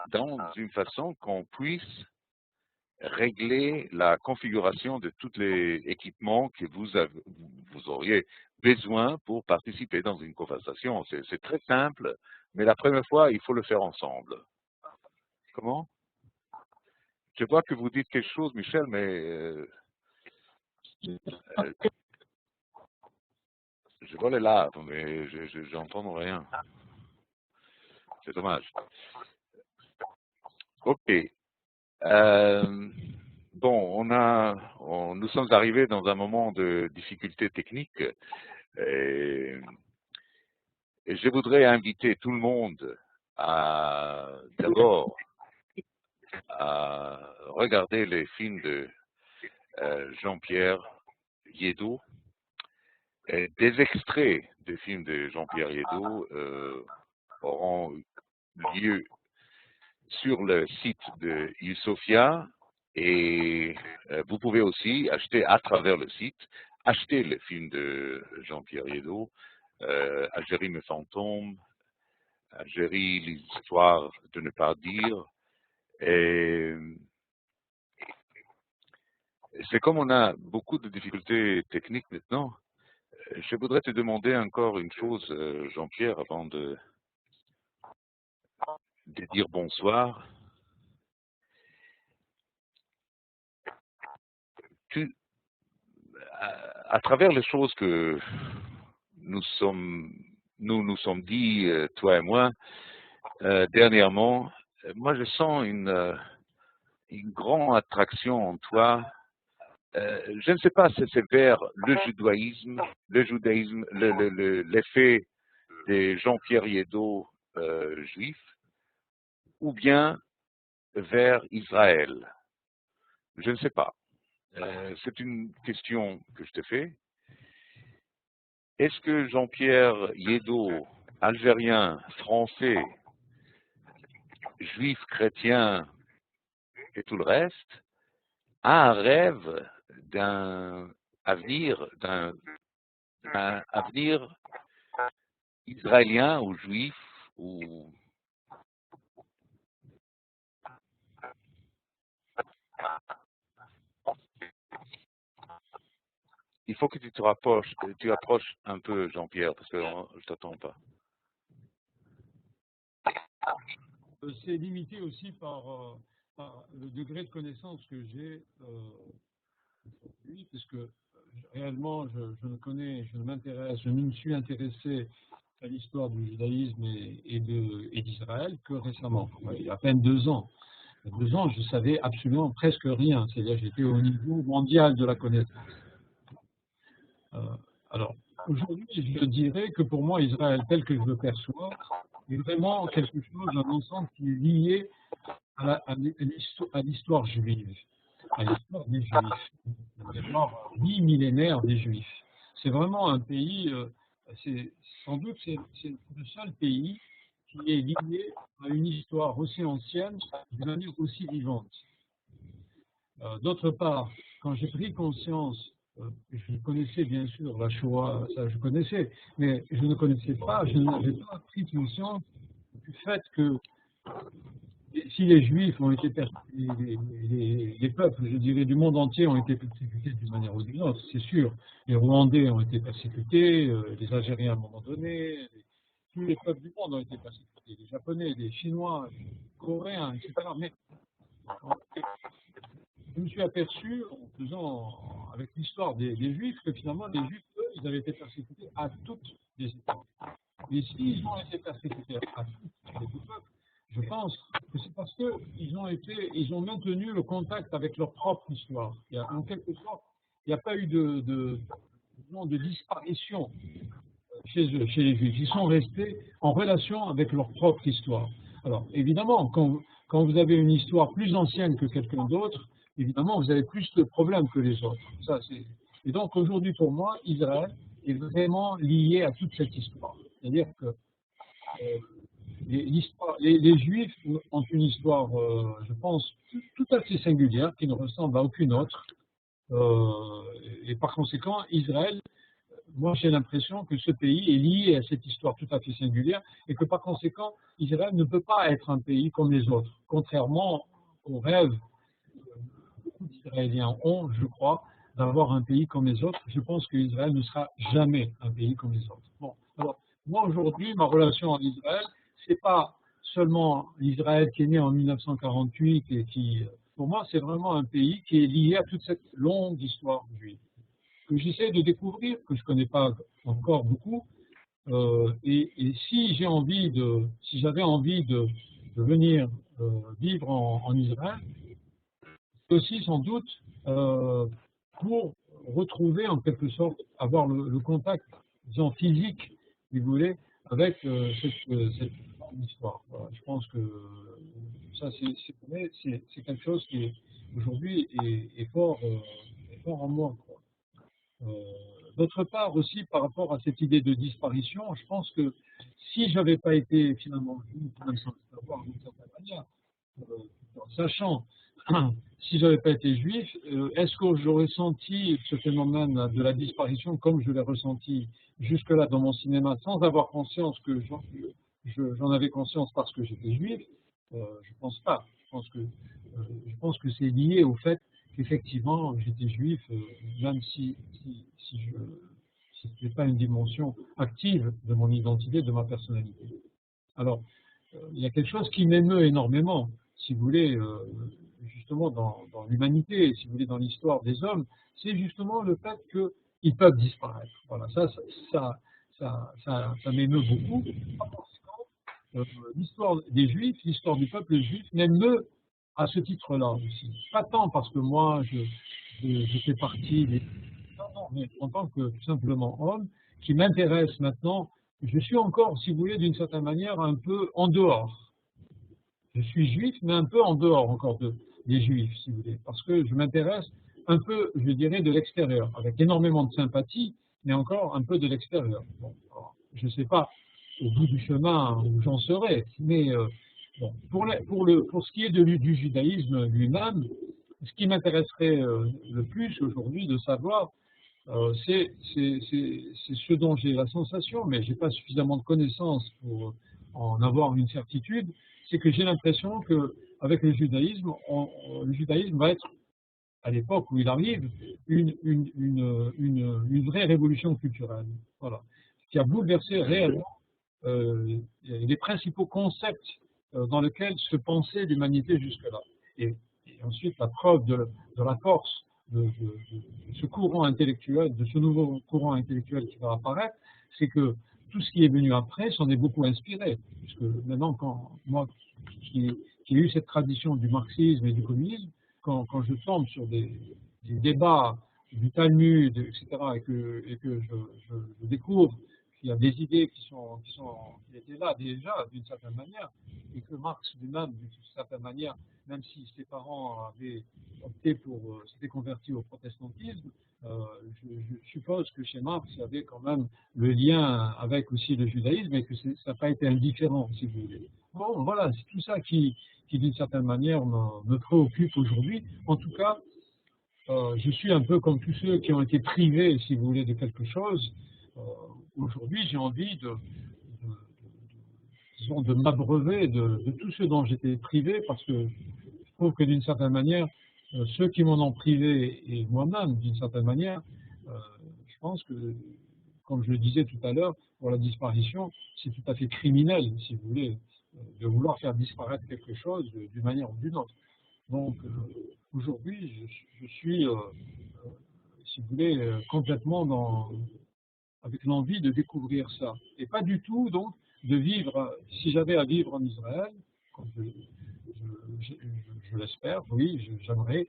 dans une façon qu'on puisse régler la configuration de tous les équipements que vous auriez besoin pour participer dans une conversation. C'est très simple, mais la première fois, il faut le faire ensemble. Comment? Je vois que vous dites quelque chose, Michel, mais je vois les larmes, mais je n'entends rien. C'est dommage. Ok. Bon, nous sommes arrivés dans un moment de difficulté technique. Et je voudrais inviter tout le monde d'abord à regarder les films de Jean-Pierre Yeddo. Des extraits des films de Jean-Pierre Yeddo auront lieu sur le site de Usofia et vous pouvez aussi acheter à travers le site, acheter le film de Jean-Pierre Yeddo, Algérie mes fantômes, Algérie, l'histoire de ne pas dire. Et c'est comme on a beaucoup de difficultés techniques maintenant. Je voudrais te demander encore une chose, Jean-Pierre, avant de dire bonsoir. À travers les choses que nous nous sommes dit, toi et moi, dernièrement, moi je sens une grande attraction en toi. Je ne sais pas si c'est vers le judaïsme, l'effet des Jean-Pierre Yeddo juifs, ou bien vers Israël. Je ne sais pas. C'est une question que je te fais. Est-ce que Jean-Pierre Yeddo, algérien, français, juif, chrétien et tout le reste, a un rêve d'un avenir israélien ou juif ou il faut que tu approches un peu, Jean-Pierre, parce que je t'entends pas. C'est limité aussi par le degré de connaissance que j'ai aujourd'hui, puisque réellement je ne me suis intéressé à l'histoire du judaïsme et d'Israël que récemment, il y a à peine 2 ans. Il y a 2 ans, je savais absolument presque rien, c'est-à-dire j'étais au niveau mondial de la connaissance. Alors, aujourd'hui, je dirais que pour moi, Israël, tel que je le perçois, est vraiment quelque chose, un ensemble qui est lié à l'histoire juive, à l'histoire des Juifs, l'histoire millénaire des Juifs. C'est vraiment un pays, sans doute, c'est le seul pays qui est lié à une histoire aussi ancienne, d'une manière aussi vivante. D'autre part, quand j'ai pris conscience, je connaissais bien sûr la Shoah, ça je connaissais, mais je ne connaissais pas, je n'avais pas pris conscience du fait que si les Juifs ont été persécutés, les peuples, je dirais, du monde entier ont été persécutés d'une manière ou d'une autre, c'est sûr. Les Rwandais ont été persécutés, les Algériens à un moment donné, tous les peuples du monde ont été persécutés, les Japonais, les Chinois, les Coréens, etc. Mais je me suis aperçu, en faisant avec l'histoire des Juifs, que finalement les Juifs, eux, ils avaient été persécutés à toutes les époques. Et s'ils ont été persécutés à toutes les époques, je pense que c'est parce qu'ils ont maintenu le contact avec leur propre histoire. En quelque sorte, il n'y a pas eu de disparition chez eux, chez les Juifs. Ils sont restés en relation avec leur propre histoire. Alors, évidemment, quand vous avez une histoire plus ancienne que quelqu'un d'autre, évidemment, vous avez plus de problèmes que les autres. Et donc, aujourd'hui, pour moi, Israël est vraiment lié à toute cette histoire. C'est-à-dire que les Juifs ont une histoire, je pense, tout à fait singulière, qui ne ressemble à aucune autre. Et par conséquent, Israël, moi j'ai l'impression que ce pays est lié à cette histoire tout à fait singulière et que par conséquent, Israël ne peut pas être un pays comme les autres, contrairement aux rêves que beaucoup d'Israéliens ont, je crois, d'avoir un pays comme les autres. Je pense qu'Israël ne sera jamais un pays comme les autres. Bon, alors, moi aujourd'hui, ma relation en Israël, c'est pas seulement l'Israël qui est né en 1948 et qui, pour moi, c'est vraiment un pays qui est lié à toute cette longue histoire juive que j'essaie de découvrir, que je ne connais pas encore beaucoup. Et si j'avais envie de venir vivre en Israël, c'est aussi sans doute pour retrouver en quelque sorte, avoir le contact, disons, physique, si vous voulez, avec cette histoire. Voilà, je pense que ça, c'est quelque chose qui aujourd'hui est fort en moi, quoi. D'autre part aussi, par rapport à cette idée de disparition, je pense que si je n'avais pas été finalement juif, même sans le savoir d'une certaine manière, en sachant, si je n'avais pas été juif, est-ce que j'aurais senti ce phénomène de la disparition comme je l'ai ressenti jusque-là dans mon cinéma, sans avoir conscience que j'en avais conscience parce que j'étais juif? Je pense pas. Je pense que c'est lié au fait qu'effectivement j'étais juif, même si ce n'était pas une dimension active de mon identité, de ma personnalité. Alors, il y a quelque chose qui m'émeut énormément, si vous voulez, justement dans l'humanité, si vous voulez, dans l'histoire des hommes, c'est justement le fait qu'ils peuvent disparaître. Voilà, ça m'émeut beaucoup. L'histoire des Juifs, l'histoire du peuple juif m'émeut à ce titre-là aussi. Pas tant parce que moi, je fais partie des... Non, mais en tant que tout simplement homme, qui m'intéresse maintenant, je suis encore, si vous voulez, d'une certaine manière, un peu en dehors. Je suis juif, mais un peu en dehors encore des juifs, si vous voulez, parce que je m'intéresse un peu, je dirais, de l'extérieur, avec énormément de sympathie, mais encore un peu de l'extérieur. Bon, je ne sais pas au bout du chemin où j'en serai, mais bon, pour ce qui est du judaïsme lui-même, ce qui m'intéresserait le plus aujourd'hui de savoir, c'est ce dont j'ai la sensation, mais je n'ai pas suffisamment de connaissances pour en avoir une certitude, c'est que j'ai l'impression qu'avec le judaïsme va être, à l'époque où il arrive, une vraie révolution culturelle, voilà, qui a bouleversé réellement les principaux concepts dans lesquels se pensait l'humanité jusque-là. Et ensuite, la preuve de la force de ce courant intellectuel, de ce nouveau courant intellectuel qui va apparaître, c'est que tout ce qui est venu après s'en est beaucoup inspiré. Puisque maintenant, moi qui ai eu cette tradition du marxisme et du communisme, quand je tombe sur des débats du Talmud, etc., et que je découvre qu'il y a des idées qui étaient là déjà d'une certaine manière, et que Marx lui-même, d'une certaine manière, même si ses parents avaient opté s'étaient convertis au protestantisme, je suppose que chez Marx, il y avait quand même le lien avec aussi le judaïsme et que ça n'a pas été indifférent, si vous voulez. Bon, voilà, c'est tout ça qui d'une certaine manière, me préoccupe aujourd'hui. En tout cas, je suis un peu comme tous ceux qui ont été privés, si vous voulez, de quelque chose. Aujourd'hui, j'ai envie de m'abreuver de tout ce dont j'étais privé, parce que je trouve que d'une certaine manière, ceux qui m'en ont privé, et moi-même, d'une certaine manière, je pense que, comme je le disais tout à l'heure, pour la disparition, c'est tout à fait criminel, si vous voulez, de vouloir faire disparaître quelque chose d'une manière ou d'une autre. Donc, aujourd'hui, je suis, si vous voulez, complètement avec l'envie de découvrir ça. Et pas du tout, donc, de vivre, si j'avais à vivre en Israël, comme je l'espère, oui, j'aimerais,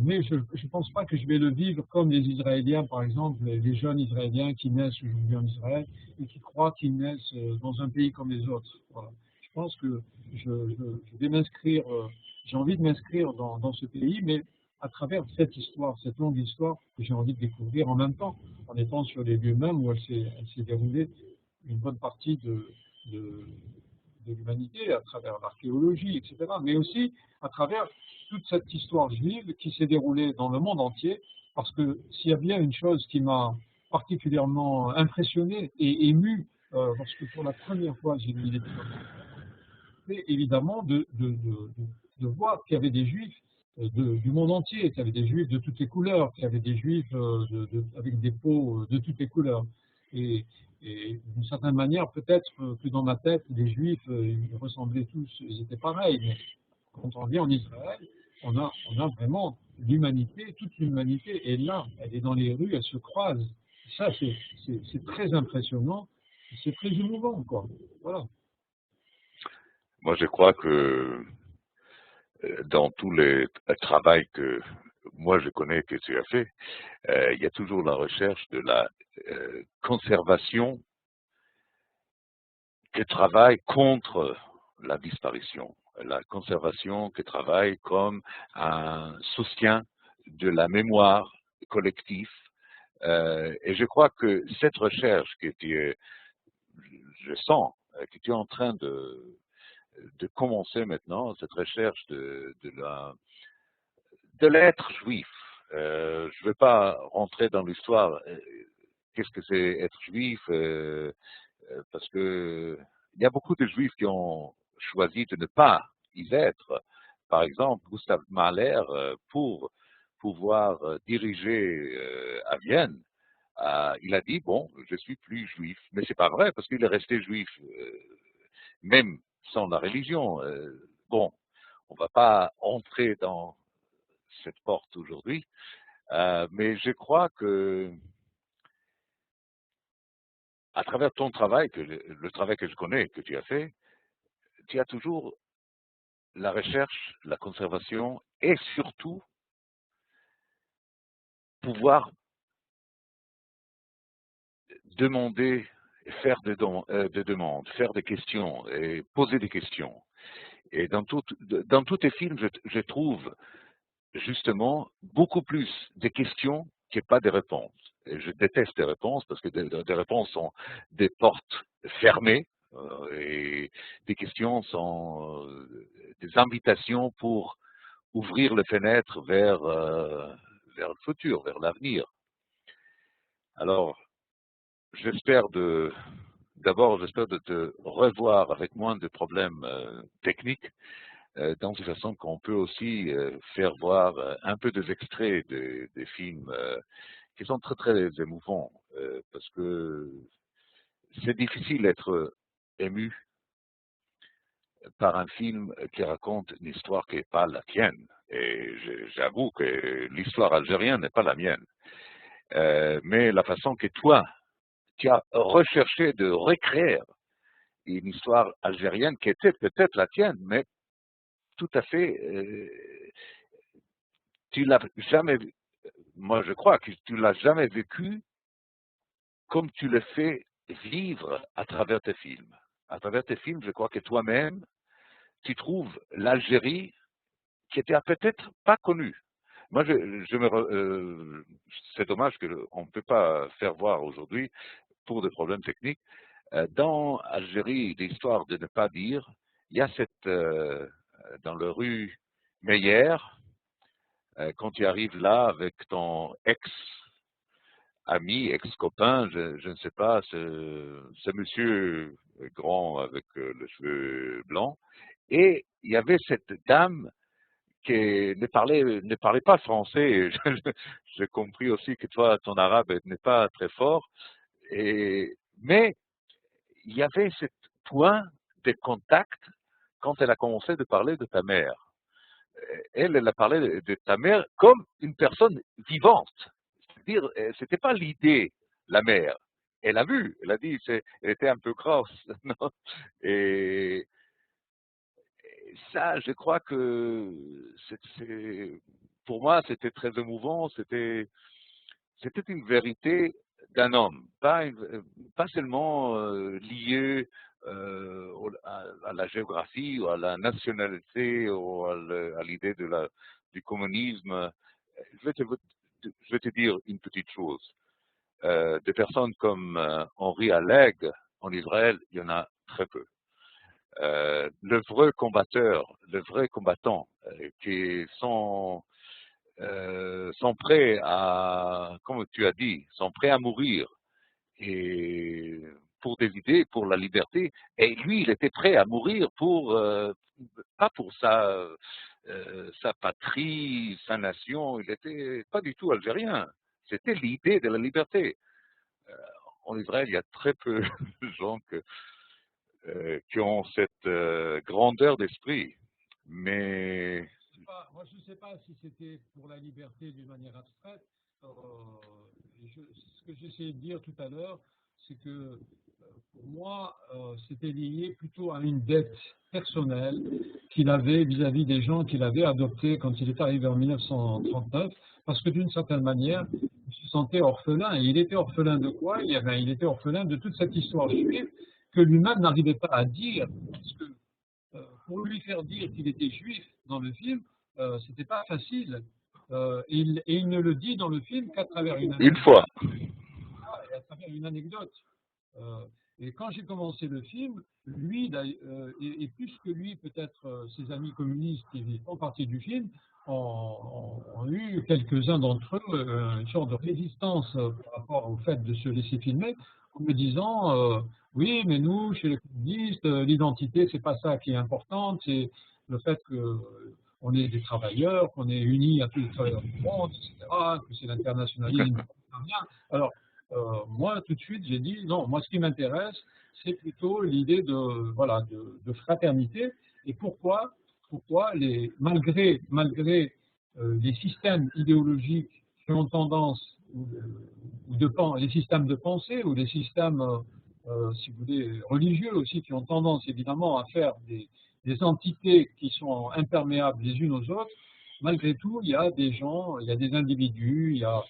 mais je ne pense pas que je vais le vivre comme les Israéliens, par exemple, les jeunes Israéliens qui naissent aujourd'hui en Israël et qui croient qu'ils naissent dans un pays comme les autres. Voilà. Je pense que je vais m'inscrire, j'ai envie de m'inscrire dans ce pays, mais à travers cette histoire, cette longue histoire que j'ai envie de découvrir en même temps, en étant sur les lieux mêmes où elle s'est déroulée une bonne partie de l'humanité, à travers l'archéologie, etc., mais aussi à travers toute cette histoire juive qui s'est déroulée dans le monde entier, parce que s'il y a bien une chose qui m'a particulièrement impressionné et ému, parce que pour la première fois j'ai lu l'étude, c'est évidemment de voir qu'il y avait des juifs du monde entier, qu'il y avait des juifs de toutes les couleurs, qu'il y avait des juifs avec des peaux de toutes les couleurs. Et d'une certaine manière, peut-être que dans ma tête, les juifs, ils ressemblaient tous, ils étaient pareils. Mais quand on vient en Israël, on a vraiment l'humanité, toute l'humanité est là, elle est dans les rues, elle se croise. Ça, c'est très impressionnant, c'est très émouvant, quoi. Voilà. Moi, je crois que dans tous les travail que moi je connais que tu as fait, il y a toujours la recherche de la conservation qui travaille contre la disparition, la conservation qui travaille comme un soutien de la mémoire collective. Et je crois que cette recherche je sens que tu es en train de commencer maintenant, cette recherche de l'être juif. Je ne vais pas rentrer dans l'histoire, qu'est-ce que c'est être juif, parce que il y a beaucoup de juifs qui ont choisi de ne pas y être. Par exemple, Gustav Mahler, pour pouvoir diriger à Vienne, il a dit, bon, je suis plus juif. Mais c'est pas vrai, parce qu'il est resté juif, même sans la religion. Bon, on va pas entrer dans cette porte aujourd'hui, mais je crois que à travers ton travail, le travail que je connais, que tu as fait, tu as toujours la recherche, la conservation et surtout pouvoir demander, faire des demandes, faire des questions et poser des questions. Et dans tous tes films, je trouve justement beaucoup plus des questions que pas des réponses. Et je déteste les réponses parce que des réponses sont des portes fermées et des questions sont des invitations pour ouvrir les fenêtres vers le futur, vers l'avenir. Alors, d'abord, j'espère de te revoir avec moins de problèmes techniques, dans une façon qu'on peut aussi faire voir un peu des extraits des films qui sont très très émouvants, parce que c'est difficile d'être ému par un film qui raconte une histoire qui n'est pas la tienne. Et j'avoue que l'histoire algérienne n'est pas la mienne. Mais la façon que toi, tu as recherché de recréer une histoire algérienne qui était peut-être la tienne, mais tout à fait, tu l'as jamais, moi je crois que tu l'as jamais vécu comme tu le fais vivre à travers tes films. À travers tes films, je crois que toi-même, tu trouves l'Algérie qui était peut-être pas connue. Moi, c'est dommage qu'on ne peut pas faire voir aujourd'hui pour des problèmes techniques. Dans Algérie, l'histoire de ne pas dire, il y a dans la rue Meyer, quand tu arrives là avec ton ex-ami, ex-copain, je ne sais pas, ce monsieur grand avec les cheveux blancs, et il y avait cette dame qui ne parlait pas français. J'ai compris aussi que toi, ton arabe n'est pas très fort, mais il y avait ce point de contact quand elle a commencé de parler de ta mère. Elle a parlé de ta mère comme une personne vivante. C'est-à-dire, c'était pas l'idée, la mère. Elle a vu, elle a dit, elle était un peu grosse. Non. Et ça, je crois que pour moi, c'était très émouvant. C'était une vérité d'un homme, pas seulement liée à la géographie ou à la nationalité ou à l'idée du communisme. Je vais te dire une petite chose. Des personnes comme Henri Alleg en Israël, il y en a très peu. Le vrai combattant, qui sont prêts à, comme tu as dit, sont prêts à mourir et pour des idées, pour la liberté. Et lui, il était prêt à mourir pas pour sa patrie, sa nation. Il était pas du tout algérien. C'était l'idée de la liberté. En Israël, il y a très peu de gens qui ont cette grandeur d'esprit. Mais Moi, je ne sais pas si c'était pour la liberté d'une manière abstraite. Ce que j'essayais de dire tout à l'heure, c'est que pour moi, c'était lié plutôt à une dette personnelle qu'il avait vis-à-vis des gens qu'il avait adoptés quand il est arrivé en 1939, parce que d'une certaine manière, il se sentait orphelin. Et il était orphelin de quoi? Il était orphelin de toute cette histoire juive que lui-même n'arrivait pas à dire, parce que pour lui faire dire qu'il était juif dans le film, c'était pas facile. Et il ne le dit dans le film qu'à travers une fois, à travers une anecdote. Et quand j'ai commencé le film, lui, et plus que lui, peut-être ses amis communistes qui font partie du film, ont eu quelques-uns d'entre eux une sorte de résistance par rapport au fait de se laisser filmer, en me disant oui, mais nous, chez les communistes, l'identité, c'est pas ça qui est important, c'est le fait que on est des travailleurs, qu'on est unis à tous les travailleurs du monde, etc., que c'est l'internationalisme. Alors, moi, tout de suite, j'ai dit, non, moi, ce qui m'intéresse, c'est plutôt l'idée voilà, de fraternité. Et pourquoi malgré les systèmes idéologiques qui ont tendance, les systèmes de pensée, ou les systèmes, si vous voulez, religieux aussi, qui ont tendance, évidemment, à faire des entités qui sont imperméables les unes aux autres, malgré tout, il y a des gens, il y a des individus, il y a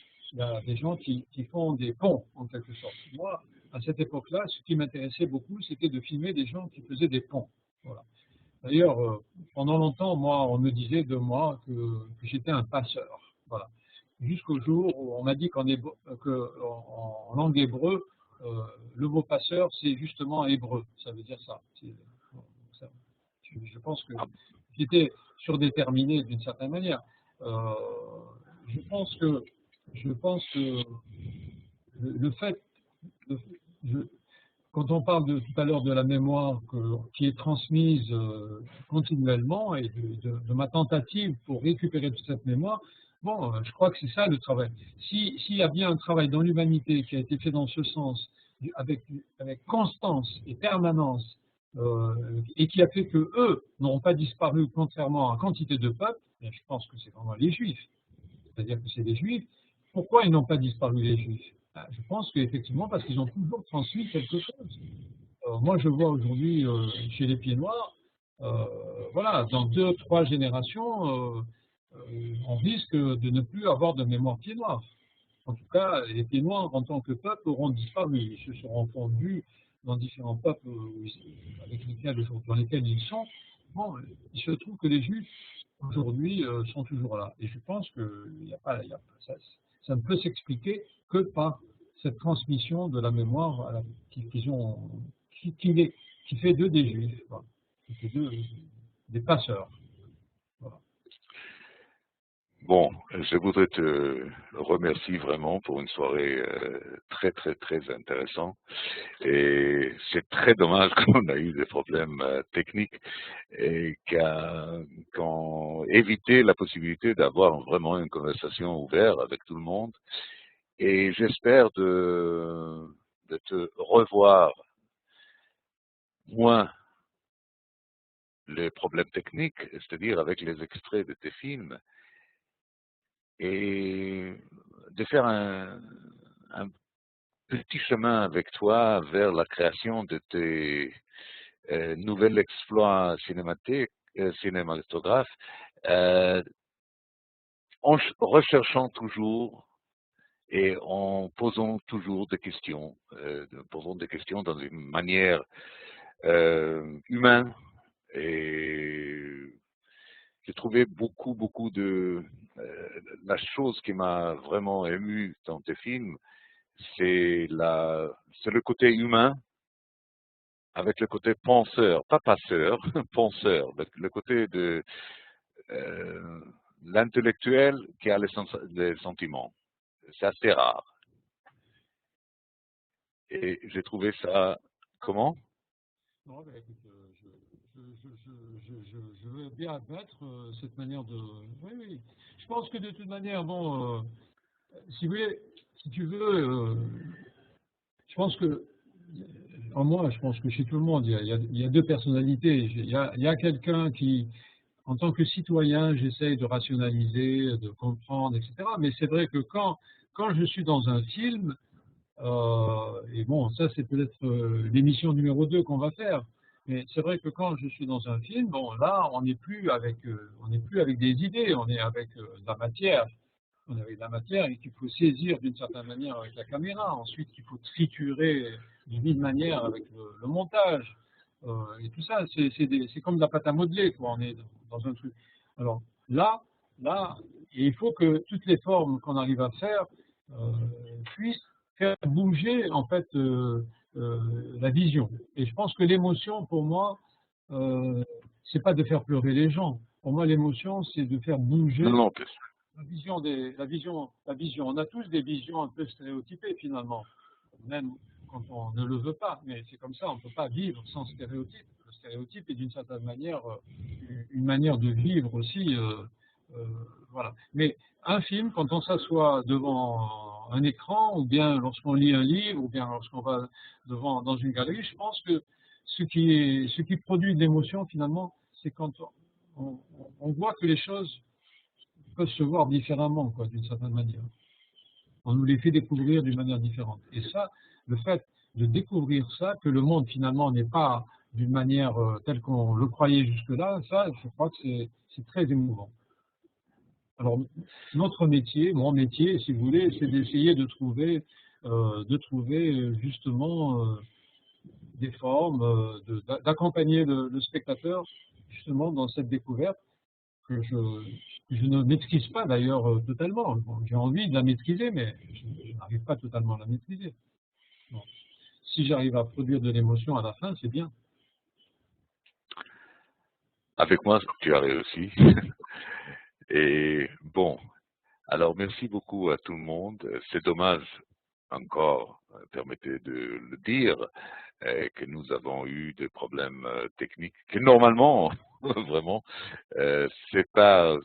des gens qui font des ponts, en quelque sorte. Moi, à cette époque-là, ce qui m'intéressait beaucoup, c'était de filmer des gens qui faisaient des ponts. Voilà. D'ailleurs, pendant longtemps, moi, on me disait de moi que j'étais un passeur. Voilà. Jusqu'au jour où on m'a dit qu'en langue hébreu, le mot passeur, c'est justement hébreu. Ça veut dire ça. Je pense que j'étais surdéterminé d'une certaine manière. Je pense que le fait, quand on parle tout à l'heure de la mémoire qui est transmise continuellement et de ma tentative pour récupérer toute cette mémoire, bon, je crois que c'est ça le travail. S'il y a bien un travail dans l'humanité qui a été fait dans ce sens, avec constance et permanence, et qui a fait que eux n'auront pas disparu contrairement à quantité de peuples, je pense que c'est vraiment les Juifs. C'est-à-dire que c'est les Juifs. Pourquoi ils n'ont pas disparu, les Juifs? Je pense qu'effectivement, parce qu'ils ont toujours transmis quelque chose. Moi, je vois aujourd'hui chez les Pieds Noirs, voilà, dans 2-3 générations, on risque de ne plus avoir de mémoire Pieds Noirs. En tout cas, les Pieds Noirs, en tant que peuple, auront disparu. Ils se seront fondus dans différents peuples dans lesquels ils sont. Bon, il se trouve que les Juifs, aujourd'hui, sont toujours là. Et je pense que ça ne peut s'expliquer que par cette transmission de la mémoire qui fait d'eux des Juifs, voilà. Qui fait d'eux des passeurs. Voilà. Bon, je voudrais te remercier vraiment pour une soirée très, très, très intéressante. Et c'est très dommage qu'on a eu des problèmes techniques et qu'on évité la possibilité d'avoir vraiment une conversation ouverte avec tout le monde. Et j'espère de te revoir moins les problèmes techniques, c'est-à-dire avec les extraits de tes films, et de faire un petit chemin avec toi vers la création de tes nouvel exploit cinématographe, en recherchant toujours et en posant toujours des questions, dans une manière humaine. Et j'ai trouvé beaucoup de... la chose qui m'a vraiment ému dans tes films, c'est le côté humain, avec le côté penseur, pas passeur, penseur, le côté de l'intellectuel qui a les sentiments. C'est assez rare. Et j'ai trouvé ça, comment? Non, mais écoute, je veux bien admettre cette manière de... Oui, oui. Je pense que de toute manière, bon, si tu veux, je pense que en moi, je pense que chez tout le monde, il y a deux personnalités. Il y a quelqu'un qui, en tant que citoyen, j'essaye de rationaliser, de comprendre, etc. Mais c'est vrai que quand je suis dans un film, et bon, ça c'est peut-être l'émission numéro 2 qu'on va faire, mais c'est vrai que quand je suis dans un film, bon là, on n'est plus avec des idées, on est avec de la matière. On est avec de la matière et qu'il faut saisir d'une certaine manière avec la caméra. Ensuite, qu'il faut triturer d'une manière avec le montage. Et tout ça, c'est comme de la pâte à modeler, quoi. On est dans un truc. Alors là, et il faut que toutes les formes qu'on arrive à faire puissent faire bouger en fait la vision. Et je pense que l'émotion, pour moi, c'est pas de faire pleurer les gens. Pour moi, l'émotion, c'est de faire bouger. Non, La vision. On a tous des visions un peu stéréotypées finalement, même quand on ne le veut pas. Mais c'est comme ça, on ne peut pas vivre sans stéréotypes. stéréotype et d'une certaine manière, une manière de vivre aussi. Voilà. Mais un film, quand on s'assoit devant un écran, ou bien lorsqu'on lit un livre, ou bien lorsqu'on va dans une galerie, je pense que ce qui produit de l'émotion, finalement, c'est quand on voit que les choses peuvent se voir différemment, quoi, d'une certaine manière. On nous les fait découvrir d'une manière différente. Et ça, le fait de découvrir ça, que le monde finalement n'est pas d'une manière telle qu'on le croyait jusque-là, ça, je crois que c'est très émouvant. Alors, notre métier, mon métier, si vous voulez, c'est d'essayer de trouver justement des formes, d'accompagner le spectateur justement dans cette découverte que je ne maîtrise pas d'ailleurs totalement. Bon, j'ai envie de la maîtriser, mais je n'arrive pas totalement à la maîtriser. Bon. Si j'arrive à produire de l'émotion à la fin, c'est bien. Avec moi, tu as réussi. Et bon, alors merci beaucoup à tout le monde. C'est dommage, encore, permettez de le dire, que nous avons eu des problèmes techniques, que normalement, vraiment, c'est pas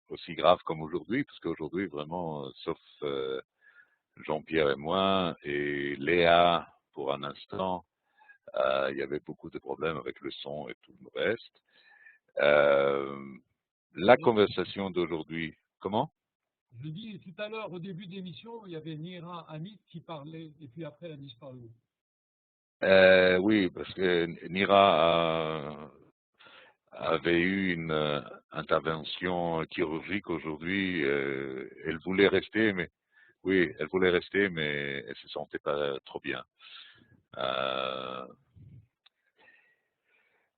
aussi grave comme aujourd'hui, parce qu'aujourd'hui, vraiment, sauf Jean-Pierre et moi, et Léa, pour un instant, il y avait beaucoup de problèmes avec le son et tout le reste. La conversation d'aujourd'hui, comment? Je dis tout à l'heure, au début de l'émission, il y avait Nira Hamid qui parlait, et puis après elle a disparu. Oui, parce que Nira avait eu une intervention chirurgique aujourd'hui. Elle voulait rester, mais oui, elle voulait rester, mais elle se sentait pas trop bien.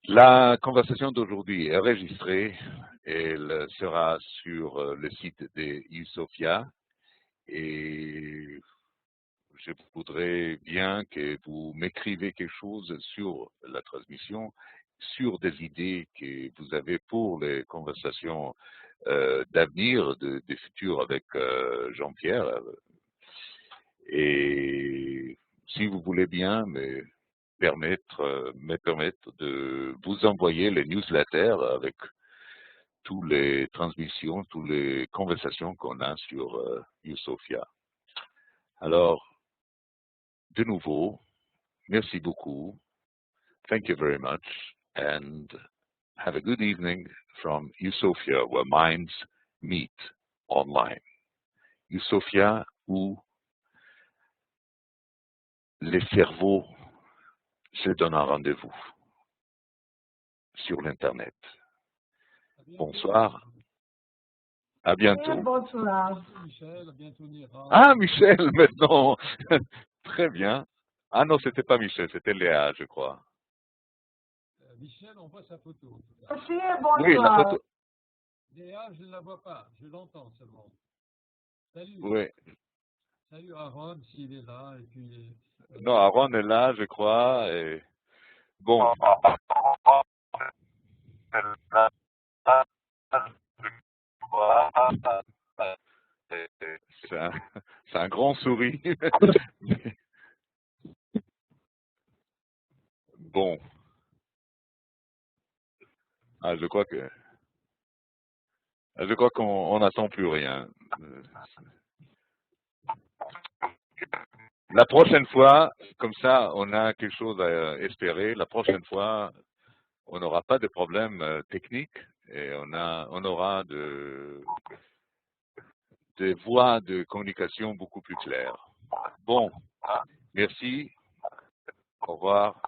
La conversation d'aujourd'hui est enregistrée. Elle sera sur le site de Usofia et je voudrais bien que vous m'écrivez quelque chose sur la transmission, sur des idées que vous avez pour les conversations d'avenir, des futurs avec Jean-Pierre. Et si vous voulez bien me permettre de vous envoyer les newsletters avec toutes les transmissions, toutes les conversations qu'on a sur Usofia. Alors, de nouveau, merci beaucoup. Thank you very much. And have a good evening from Usofia, where minds meet online. Usofia, où les cerveaux se donnent un rendez-vous sur l'Internet. Bonsoir. À bientôt. Bonsoir. Michel, à bientôt Nira. Ah, Michel, maintenant. Très bien. Ah non, c'était pas Michel, c'était Léa, je crois. Michel, on voit sa photo. En tout cas. Aussi, bonsoir. Oui, la photo. Léa, je ne la vois pas, je l'entends seulement. Salut. Oui. Salut Aaron, s'il est là. Et puis, Non, Aaron est là, je crois. Et... Bon. C'est un grand sourire. Bon. Ah, je crois qu'on n'attend plus rien. La prochaine fois, comme ça, on a quelque chose à espérer. La prochaine fois, on n'aura pas de problème technique et on aura des voies de communication beaucoup plus claires. Bon, merci. Au revoir.